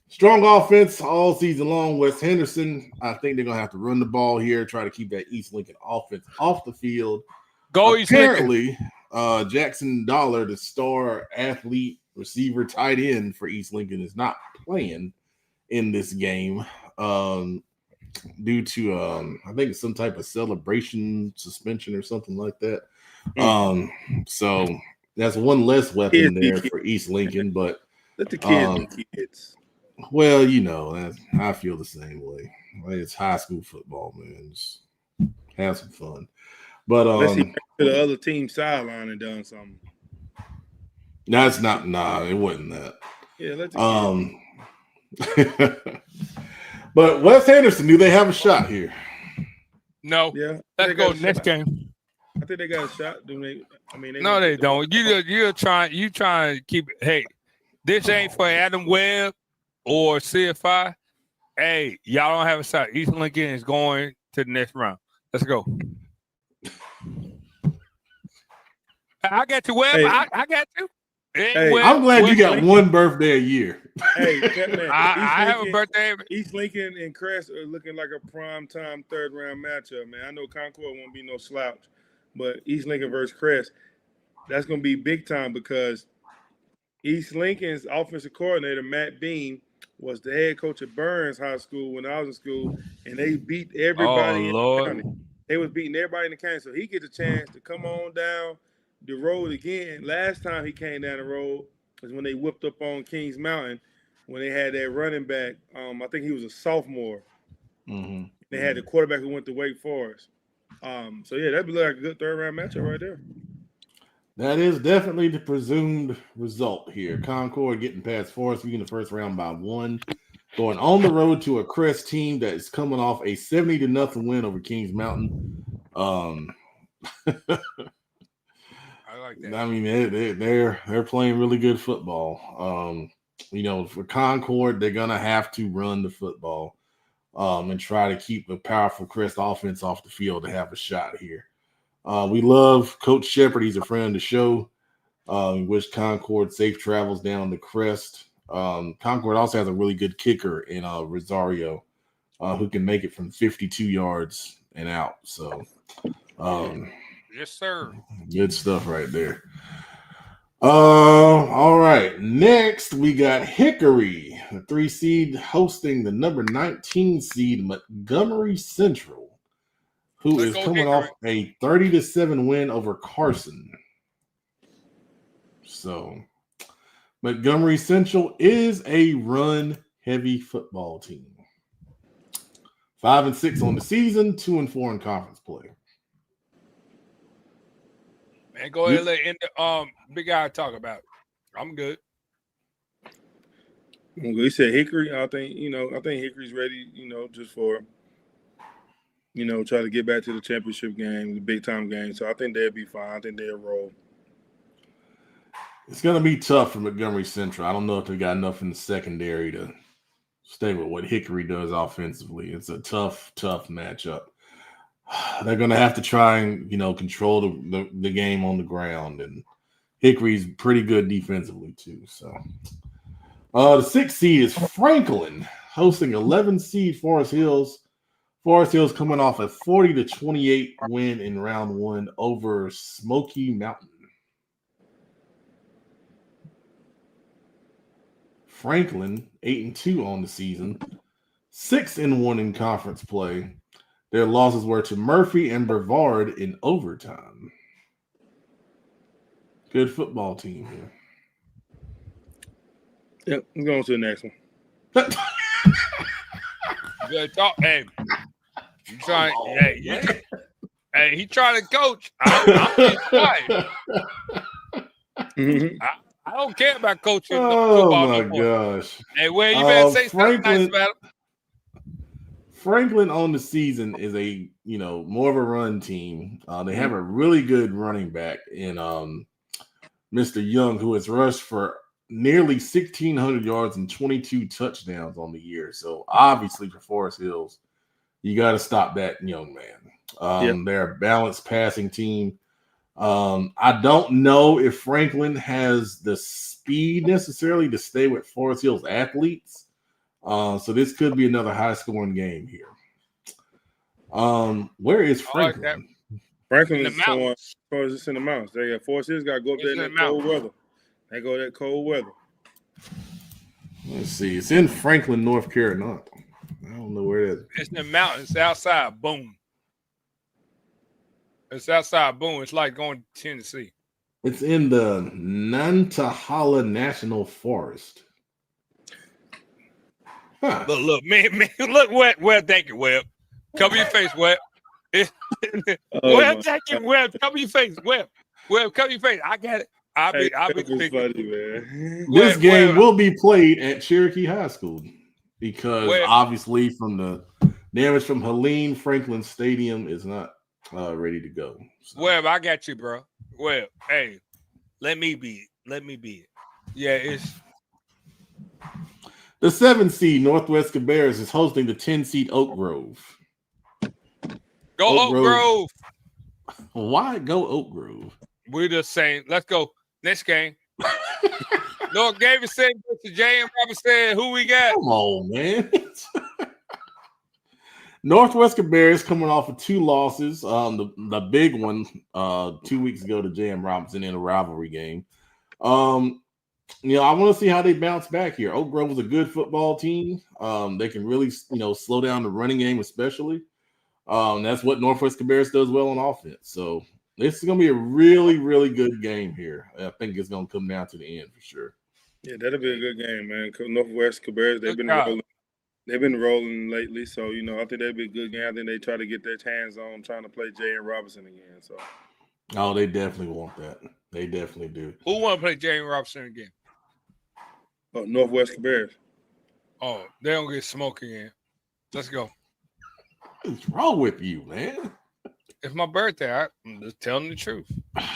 Strong offense all season long. West Henderson, I think they're going to have to run the ball here, try to keep that East Lincoln offense off the field.
Go East Lincoln.
Apparently, Jackson Dollar, the star athlete, receiver, tight end for East Lincoln, is not playing in this game due to, I think it's some type of celebration suspension or something like that. So that's one less weapon there for East Lincoln, but
let the kids be kids.
Well, I feel the same way. It's high school football, man. Just have some fun. But
let's see to the other team sideline and done something.
That's not. Nah, it wasn't that.
Yeah, let's.
But West Henderson, do they have a shot here?
No.
Yeah.
Let's go next game.
I think they got a shot. Do they? I mean,
no, they don't. You're trying to keep it. Hey, this ain't for Adam Webb or CFI. Hey, y'all don't have a shot. East Lincoln is going to the next round. Let's go. I got you, Webb. Hey. I got you.
Hey, Webb, I'm glad you got Lincoln. One birthday a year.
Hey, man,
I have a birthday.
East Lincoln and Crest are looking like a prime time 3rd round matchup, man. I know Concord won't be no slouch, but East Lincoln versus Crest, that's going to be big time because East Lincoln's offensive coordinator, Matt Beam, was the head coach at Burns High School when I was in school, and they beat everybody in the county. They was beating everybody in the county, so he gets a chance to come on down the road again. Last time he came down the road was when they whipped up on Kings Mountain when they had that running back. I think he was a sophomore.
Mm-hmm.
They had the quarterback who went to Wake Forest. So, yeah, that'd be like a good 3rd round matchup right there.
That is definitely the presumed result here. Concord getting past Forest View in the 1st round by 1. Going on the road to a Crest team that is coming off a 70-0 win over Kings Mountain.
I like that.
I mean, they're playing really good football. For Concord, they're gonna have to run the football and try to keep a powerful Crest offense off the field to have a shot here. We love Coach Shepard. He's a friend of the show. We wish Concord safe travels down the Crest. Concord also has a really good kicker in Rosario who can make it from 52 yards and out. So,
yes, sir.
Good stuff right there. All right. Next, we got Hickory, the 3 seed, hosting the number 19 seed Montgomery Central, who is coming off a 30-7 win over Carson. So, Montgomery Central is a run-heavy football team. 5-6 on the season, 2-4 in conference play.
Man, go ahead and let Big Guy talk about it. I'm good.
You said Hickory. I think Hickory's ready. Just for try to get back to the championship game, the big time game. So I think they'll be fine. I think they'll roll.
It's going to be tough for Montgomery Central. I don't know if they got enough in the secondary to stay with what Hickory does offensively. It's a tough matchup. They're going to have to try and, control the game on the ground. And Hickory's pretty good defensively, too. So, the 6th seed is Franklin, hosting 11 seed Forest Hills. Forest Hills coming off a 40-28 win in round 1 over Smoky Mountain. Franklin, 8-2 on the season, 6-1 in conference play. Their losses were to Murphy and Brevard in overtime. Good football team here.
Yep, I'm going to the next one.
Good talk. Hey, you trying? Hey, he trying to coach. I'm quiet. I don't care about coaching.
Oh my gosh!
Hey, well, you better say something nice about him.
Franklin on the season is a more of a run team. They have a really good running back in Mr. Young, who has rushed for nearly 1,600 yards and 22 touchdowns on the year. So obviously for Forest Hills, you got to stop that young man. They're a balanced passing team. I don't know if Franklin has the speed necessarily to stay with Forest Hills athletes. So this could be another high-scoring game here. Where is Franklin?
Franklin is in the mountains. They got Forest Hills got to go up there in that cold weather. They go that cold weather.
Let's see. It's in Franklin, North Carolina. I don't know where it is.
It's in the mountains outside. Boom. It's outside. Boom. It's like going to Tennessee.
It's in the Nantahala National Forest.
Huh. Look, man, look, Webb, thank you, Webb. Cover your face, Webb. Webb, thank you, Webb. Cover your face, Webb. Webb, cover your face. I got it. I'll be
funny, man.
This game will be played at Cherokee High School because obviously from the damage from Helene, Franklin Stadium is not ready to go. So.
Webb, I got you, bro. Webb, hey, let me be it. Yeah, it's
the 7 seed Northwest Cabarrus is hosting the 10 seed Oak Grove.
Go Oak Grove.
Why go Oak Grove?
We're just saying, let's go. Next game. North Davidson versus J.M. Robinson. Who we got?
Come on, man. Northwest Cabarrus coming off of 2 losses. The big one 2 weeks ago to J.M. Robinson in a rivalry game. I want to see how they bounce back here. Oak Grove was a good football team. They can really, slow down the running game, especially. That's what Northwest Cabarrus does well on offense. So this is going to be a really, really good game here. I think it's going to come down to the end for sure.
Yeah, that'll be a good game, man. Northwest Cabarrus, they've been rolling lately. So, I think that'll be a good game. I think they try to get their hands on trying to play J.M. Robinson again. So.
Oh, they definitely want that. They definitely do.
Who want to play J.M. Robinson again?
Oh, Northwest Cabarrus.
Oh, they don't get smoke again. Let's go.
What's wrong with you, man?
It's my birthday. I'm just telling the truth.
I'm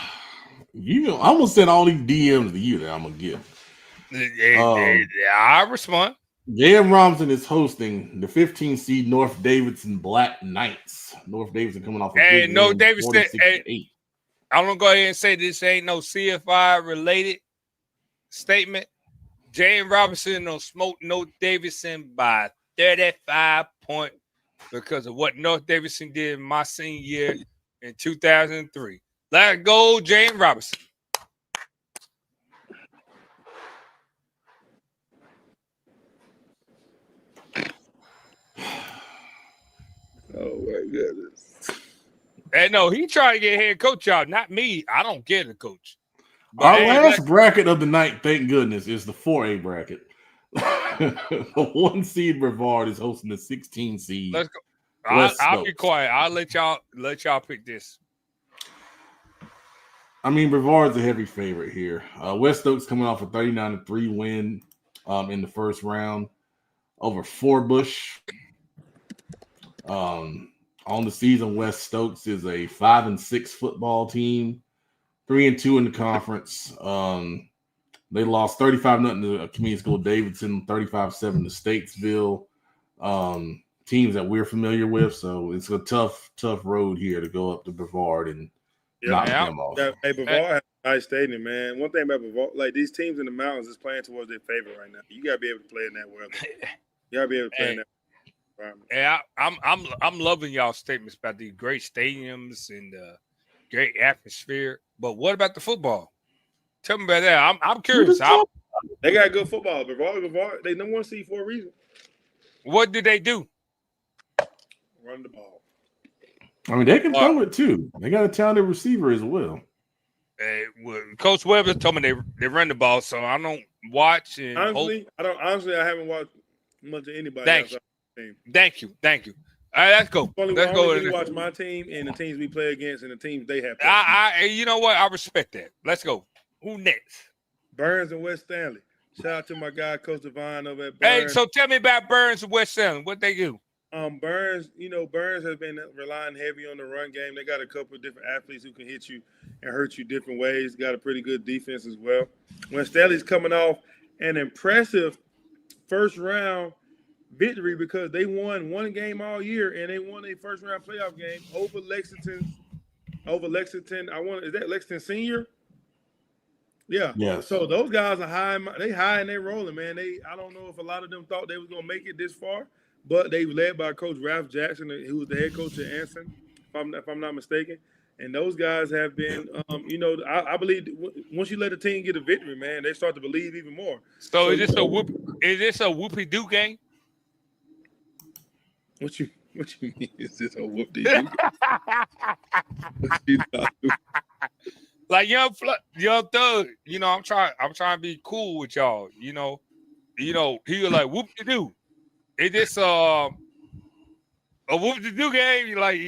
gonna send all these DMs to you that I'm gonna get.
I respond.
J.M. Robinson is hosting the 15 seed North Davidson Black Knights. North Davidson coming off.
North Davidson. Hey, I'm gonna go ahead and say this ain't no CFI related statement. J.M. Robinson don't smoke North Davidson by 35 points. Because of what North Davidson did in my senior year in 2003. Let's go, J.M. Robinson.
Oh, my goodness.
Hey, no, he tried to get head coach out, not me. I don't care the coach.
But our last bracket of the night, thank goodness, is the 4A bracket. The 1 seed Brevard is hosting the 16 seed.
Let's go. I'll be quiet. I'll let y'all pick this.
I mean, Brevard's a heavy favorite here. West Oaks coming off a 39-3 win in the first round over Forbush. On the season, West Stokes is a 5-6 football team, 3-2 in the conference. They lost 35-0 to Community School Davidson, 35-7 to Statesville. Teams that we're familiar with, so it's a tough road here to go up to Brevard and knock them off.
Yeah, hey, Brevard has a nice stadium, man. One thing about Brevard, like these teams in the mountains is playing towards their favor right now. You gotta be able to play in that weather. You gotta be able to play in that environment.
Yeah, I'm loving y'all statements about these great stadiums and great atmosphere. But what about the football? Tell me about that. I'm curious.
They got good football. Brevard, they number one seed for a reason.
What did they do?
Run the ball.
I mean, they can throw it too. They got a talented receiver as well.
Coach Weber told me they run the ball, so I don't watch. And
honestly, I haven't watched much of anybody.
Thank you. All right, let's go. Let's go.
Really watch my team and the teams we play against and the teams they have.
You know what? I respect that. Let's go. Who next?
Burns and West Stanley. Shout out to my guy, Coach Devine over at Burns.
Hey, so tell me about Burns and West Stanley. What they do?
Burns has been relying heavy on the run game. They got a couple of different athletes who can hit you and hurt you different ways. Got a pretty good defense as well. West Stanley's coming off an impressive first round victory because they won one game all year and they won a first round playoff game over Lexington. Is that Lexington Senior? Yeah.
Yes.
So those guys are high. They high and they rolling, man. I don't know if a lot of them thought they was gonna make it this far, but they led by Coach Ralph Jackson, who was the head coach at Anson, if I'm not mistaken. And those guys have been, I believe once you let a team get a victory, man, they start to believe even more.
So is this a whoopie doo game?
What you mean? Is this a whoopie doo game?
Like young thug, I'm trying to be cool with y'all. He was like whoop de doo. Is this a whoop de doo game? You're like,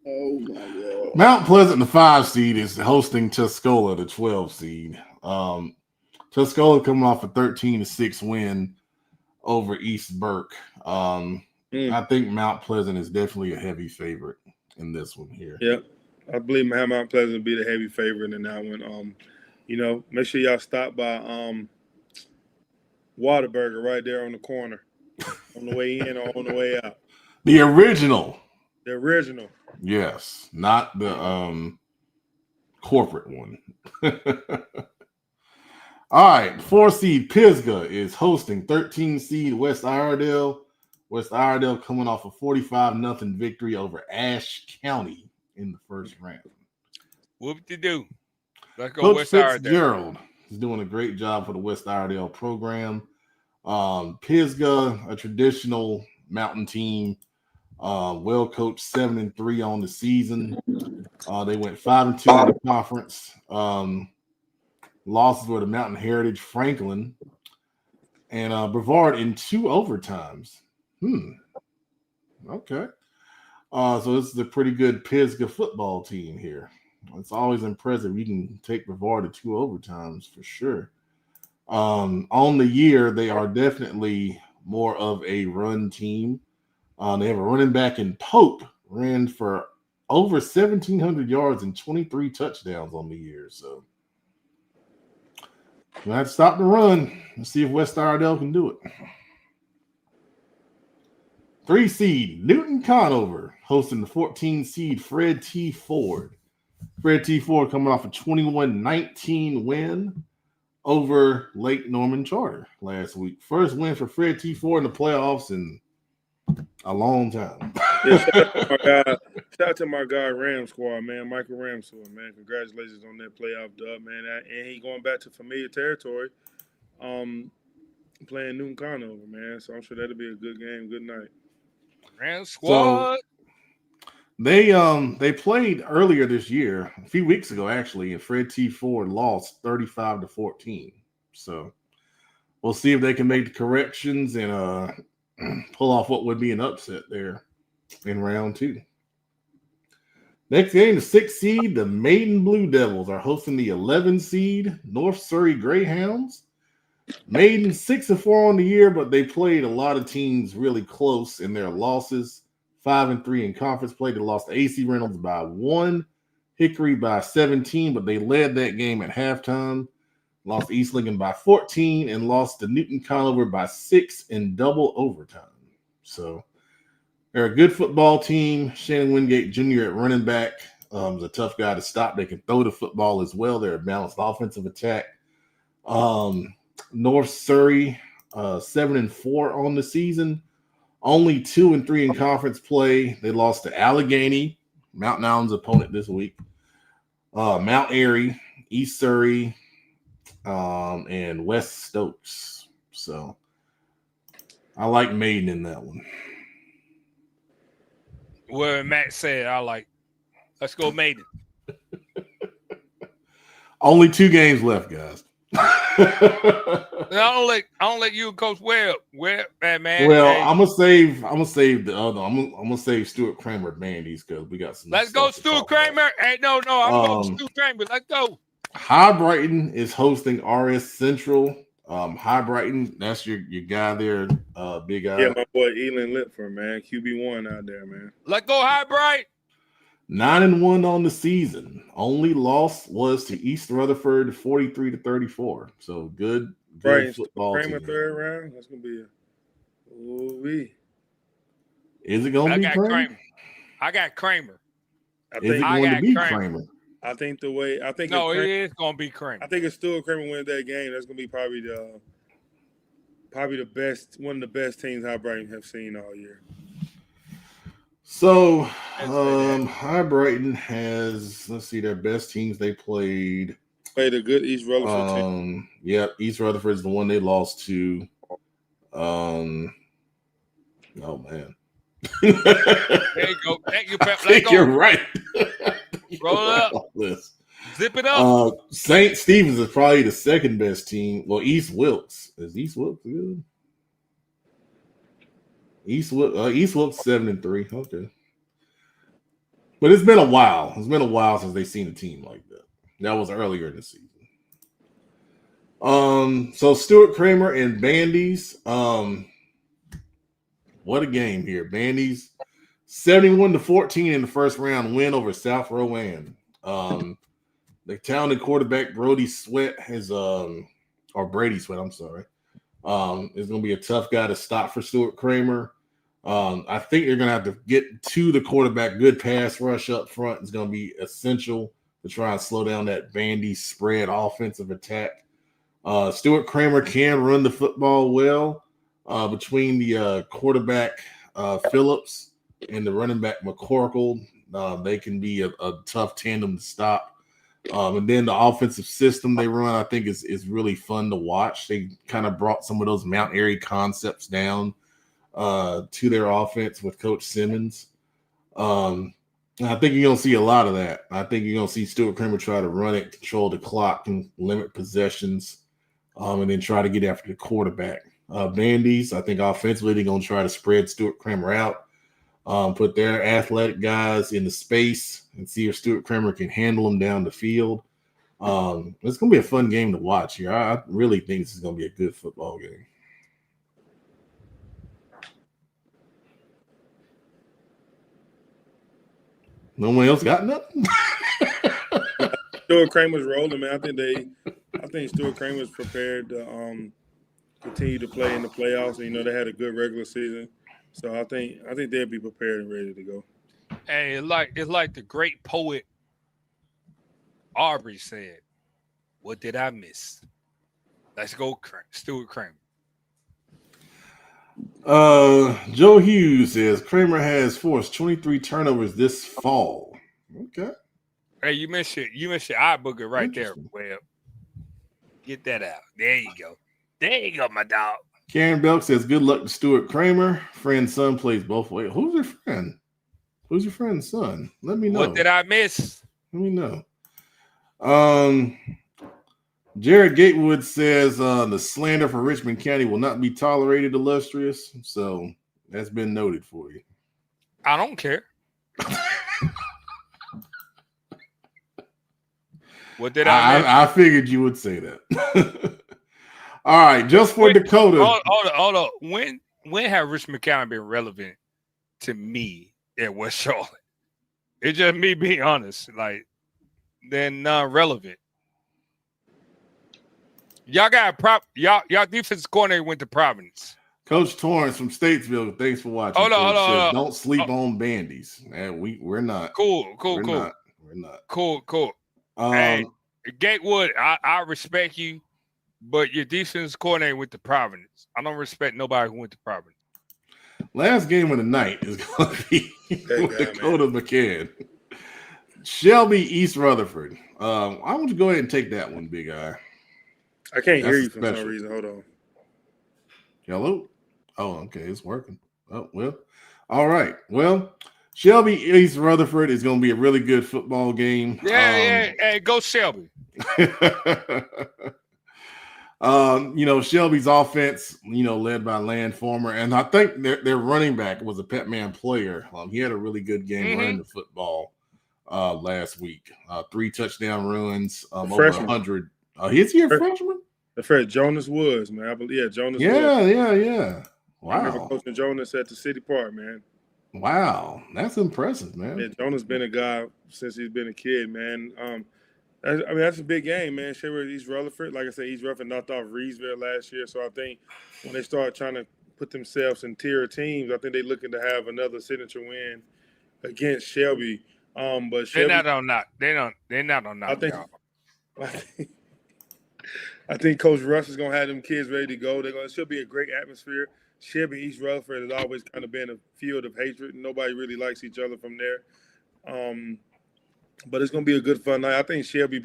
oh my God.
Mount Pleasant, the 5 seed, is hosting Tuscola, the 12 seed. Tuscola coming off a 13-6 win over East Burke. I think Mount Pleasant is definitely a heavy favorite in this one here.
Yep. I believe Mount Pleasant will be the heavy favorite in that one. Make sure y'all stop by Whataburger right there on the corner, on the way in or on the way out.
The original.
The original.
Yes, not the corporate one. All right, 4 seed Pisgah is hosting 13 seed West Iredell. West Iredell coming off a 45-0 victory over Ashe County in the first round.
Whoop-de-doo. Let's go
Coach
West Iredell.
Fitzgerald is doing a great job for the West Iredell program. Pisgah, a traditional mountain team, well coached, 7-3 on the season. They went 5-2 in the conference. Losses were to Mountain Heritage, Franklin, and Brevard in 2 overtimes. Okay. So this is a pretty good Pisgah football team here. It's always impressive. You can take Brevard to 2 overtimes for sure. On the year, they are definitely more of a run team. They have a running back in Pope, ran for over 1,700 yards and 23 touchdowns on the year. So you have to stop the run and see if West Iredell can do it. 3 seed Newton Conover hosting the 14 seed Fred T. Ford. Fred T. Ford coming off a 21-19 win over Lake Norman Charter last week. First win for Fred T. Ford in the playoffs in a long time.
Shout out to my guy Ram Squad, man, Michael Ramsford, man. Congratulations on that playoff dub, man. And he going back to familiar territory, playing Newton Conover, man. So I'm sure that'll be a good game, good night.
Ram Squad.
So they played earlier this year, a few weeks ago actually, and Fred T. Ford lost 35-14. So we'll see if they can make the corrections and pull off what would be an upset there in round 2. Next game, the 6th seed, the Maiden Blue Devils are hosting the 11 seed North Surrey Greyhounds. Maiden 6-4 on the year, but they played a lot of teams really close in their losses. 5-3 in conference play. They lost to AC Reynolds by 1, Hickory by 17, but they led that game at halftime. Lost to East Lincoln by 14 and lost to Newton Conover by 6 in double overtime. So they're a good football team. Shannon Wingate Jr. at running back is a tough guy to stop. They can throw the football as well. They're a balanced offensive attack. North Surrey 7-4 on the season. Only 2-3 in conference play. They lost to Allegheny, Mountain Island's opponent this week. Mount Airy, East Surrey, and West Stokes. So I like Maiden in that one.
Where Matt said, let's go Maiden.
Only 2 games left, guys.
I don't let you and Coach Webb, man.
Well,
hey.
I'm gonna save the other. I'm gonna save Stuart Kramer Bandies because we got some.
Let's go, Stuart Kramer. Hey, no, I'm going Stuart Kramer. Let's go.
High Brighton is hosting RS Central. High Brighton, that's your guy there, big guy.
Yeah, my boy Elin Lipford, man, QB1 out there, man.
Let's go, High Bright.
9-1 on the season. Only loss was to East Rutherford, 43-34. So good football
Kramer
team.
3rd round. That's gonna be a
Is it gonna be Kramer?
I got Kramer.
Is it going to be Kramer?
I think it
is going to be Kramer.
I think if Stuart Kramer wins that game, that's going to be probably the best, one of the best teams High Brighton have seen all year.
So, High Brighton has, let's see, their best teams they played.
Played a good East Rutherford team.
Yeah, East Rutherford is the one they lost to. Oh, man.
There you go. Thank you, Pep.
I think you're right.
Roll it up. Zip it up.
St. Stephen's is probably the second best team. Well, East Wilkes. Is East Wilkes good? East Wilkes 7-3. Okay. But it's been a while. It's been a while since they've seen a team like that. That was earlier in the season. So Stuart Kramer and Bandies. What a game here. Bandies 71-14 in the first round win over South Rowan. The talented quarterback Brody Sweat or Brady Sweat, I'm sorry, is going to be a tough guy to stop for Stuart Kramer. I think you're going to have to get to the quarterback. Good pass rush up front is going to be essential to try and slow down that Bandy spread offensive attack. Stuart Kramer can run the football well between the quarterback Phillips and the running back McCorkle. They can be a tough tandem to stop. And then the offensive system they run, I think, is really fun to watch. They kind of brought some of those Mount Airy concepts down to their offense with Coach Simmons. I think you're going to see a lot of that. I think you're going to see Stuart Kramer try to run it, control the clock, and limit possessions, and then try to get after the quarterback. Bandies, I think offensively they're going to try to spread Stuart Kramer out, put their athletic guys in the space and see if Stuart Kramer can handle them down the field. It's going to be a fun game to watch here. I really think this is going to be a good football game. No one else got nothing?
Stuart Kramer's rolling, man. I think Stuart Kramer's prepared to continue to play in the playoffs. And, they had a good regular season. So I think they'll be prepared and ready to go.
Hey, it's like the great poet Aubrey said, "What did I miss?" Let's go, Stuart Kramer.
Joe Hughes says Kramer has forced 23 turnovers this fall. Okay.
Hey, you missed your eye booger right there. Well, get that out. There you go. There you go, my dog.
Karen Belk says, good luck to Stuart Kramer. Friend's son plays both ways. Who's your friend? Who's your friend's son? Let me know.
What did I miss?
Let me know. Jared Gatewood says the slander for Richmond County will not be tolerated, illustrious. So that's been noted for you.
I don't care. What did I miss?
I figured you would say that. All right, just for Dakota.
Hold on. When have Rich McCown been relevant to me at West Charlotte? It's just me being honest. Like, they're non-relevant. Y'all got y'all defensive coordinator went to Providence.
Coach Torrance from Statesville. Thanks for watching.
Hold on.
Don't sleep on Bandies. Man, we're not.
Cool.
We're not.
Cool. Hey, Gatewood, I respect you, but your defensive coordinator went to Providence. I don't respect nobody who went to Providence.
Last game of the night is going to be Dakota McCann. Shelby East Rutherford. Why don't you go ahead and take that one, Big Eye?
I can't hear you for some reason. Hold on.
Hello? Oh, okay. It's working. Oh, well. All right. Well, Shelby East Rutherford is going to be a really good football game.
Yeah. Hey, go Shelby.
Shelby's offense, led by Landformer, and I think their running back was a Petman player. He had a really good game running the football last week. 3 touchdown runs, over 100. Is he a freshman?
The Fred Jonas Woods, man. I believe, yeah, Jonas.
Yeah. Wow.
I remember coaching Jonas at the City Park, man.
Wow, that's impressive, man.
Yeah, Jonas been a guy since he's been a kid, man. That's a big game, man. Shelby East Rutherford, like I said, East Rutherford knocked off Reedsville last year, so I think when they start trying to put themselves in tier teams, I think they're looking to have another signature win against Shelby. But Shelby,
they're not on knock.
I think Coach Russ is gonna have them kids ready to go. It should be a great atmosphere. Shelby East Rutherford has always kind of been a field of hatred. Nobody really likes each other from there. But it's gonna be a good fun night. I think Shelby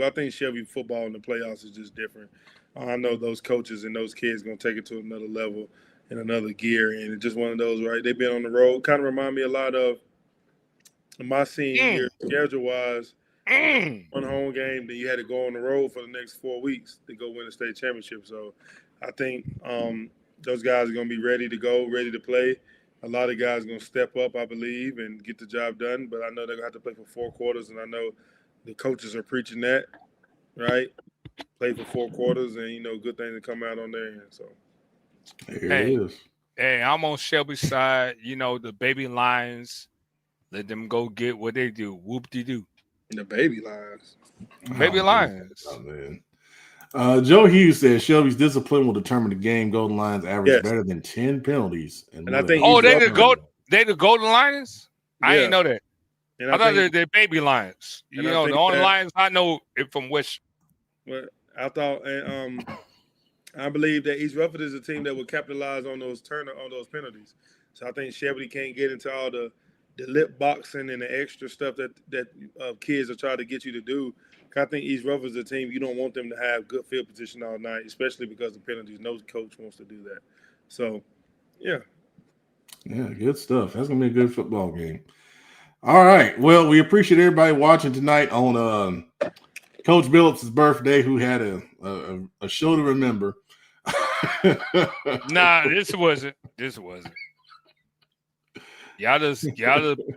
football in the playoffs is just different. I know those coaches and those kids gonna take it to another level in another gear, and it's just one of those, right? They've been on the road. Kind of remind me a lot of my senior year, schedule-wise. One home game, then you had to go on the road for the next 4 weeks to go win a state championship. So I think those guys are going to be ready to go, ready to play. A lot of guys are going to step up, I believe, and get the job done. But I know they're going to have to play for 4 quarters, and I know the coaches are preaching that, right? Play for 4 quarters, and, good things to come out on their end. So
here it is.
Hey, I'm on Shelby's side. The baby Lions, let them go get what they do. Whoop-de-doo.
The baby Lions.
Lions.
Oh, man. Joe Hughes says Shelby's discipline will determine the game. Golden Lions average better than 10 penalties.
And I think
they the Golden Lions? I didn't know that. I thought they're baby Lions. The only Lions I know is from West.
Well, I thought, and I believe that East Rutherford is a team that will capitalize on those penalties. So I think Shelby can't get into all the lip boxing and the extra stuff that kids are trying to get you to do. I think East Rutherford is a team you don't want them to have good field position all night, especially because of penalties. No coach wants to do that. So, yeah.
Yeah, good stuff. That's going to be a good football game. All right. Well, we appreciate everybody watching tonight on Coach Billups' birthday, who had a show to remember.
Nah, this wasn't. Y'all just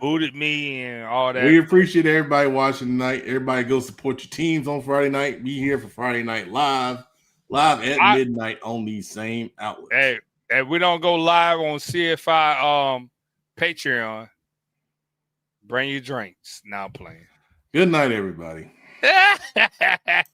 booted me and all that.
We appreciate everybody watching tonight. Everybody go support your teams on Friday night. Be here for Friday Night Live at midnight on these same outlets.
Hey, we don't go live on CFI Patreon. Bring your drinks. Now playing.
Good night, everybody.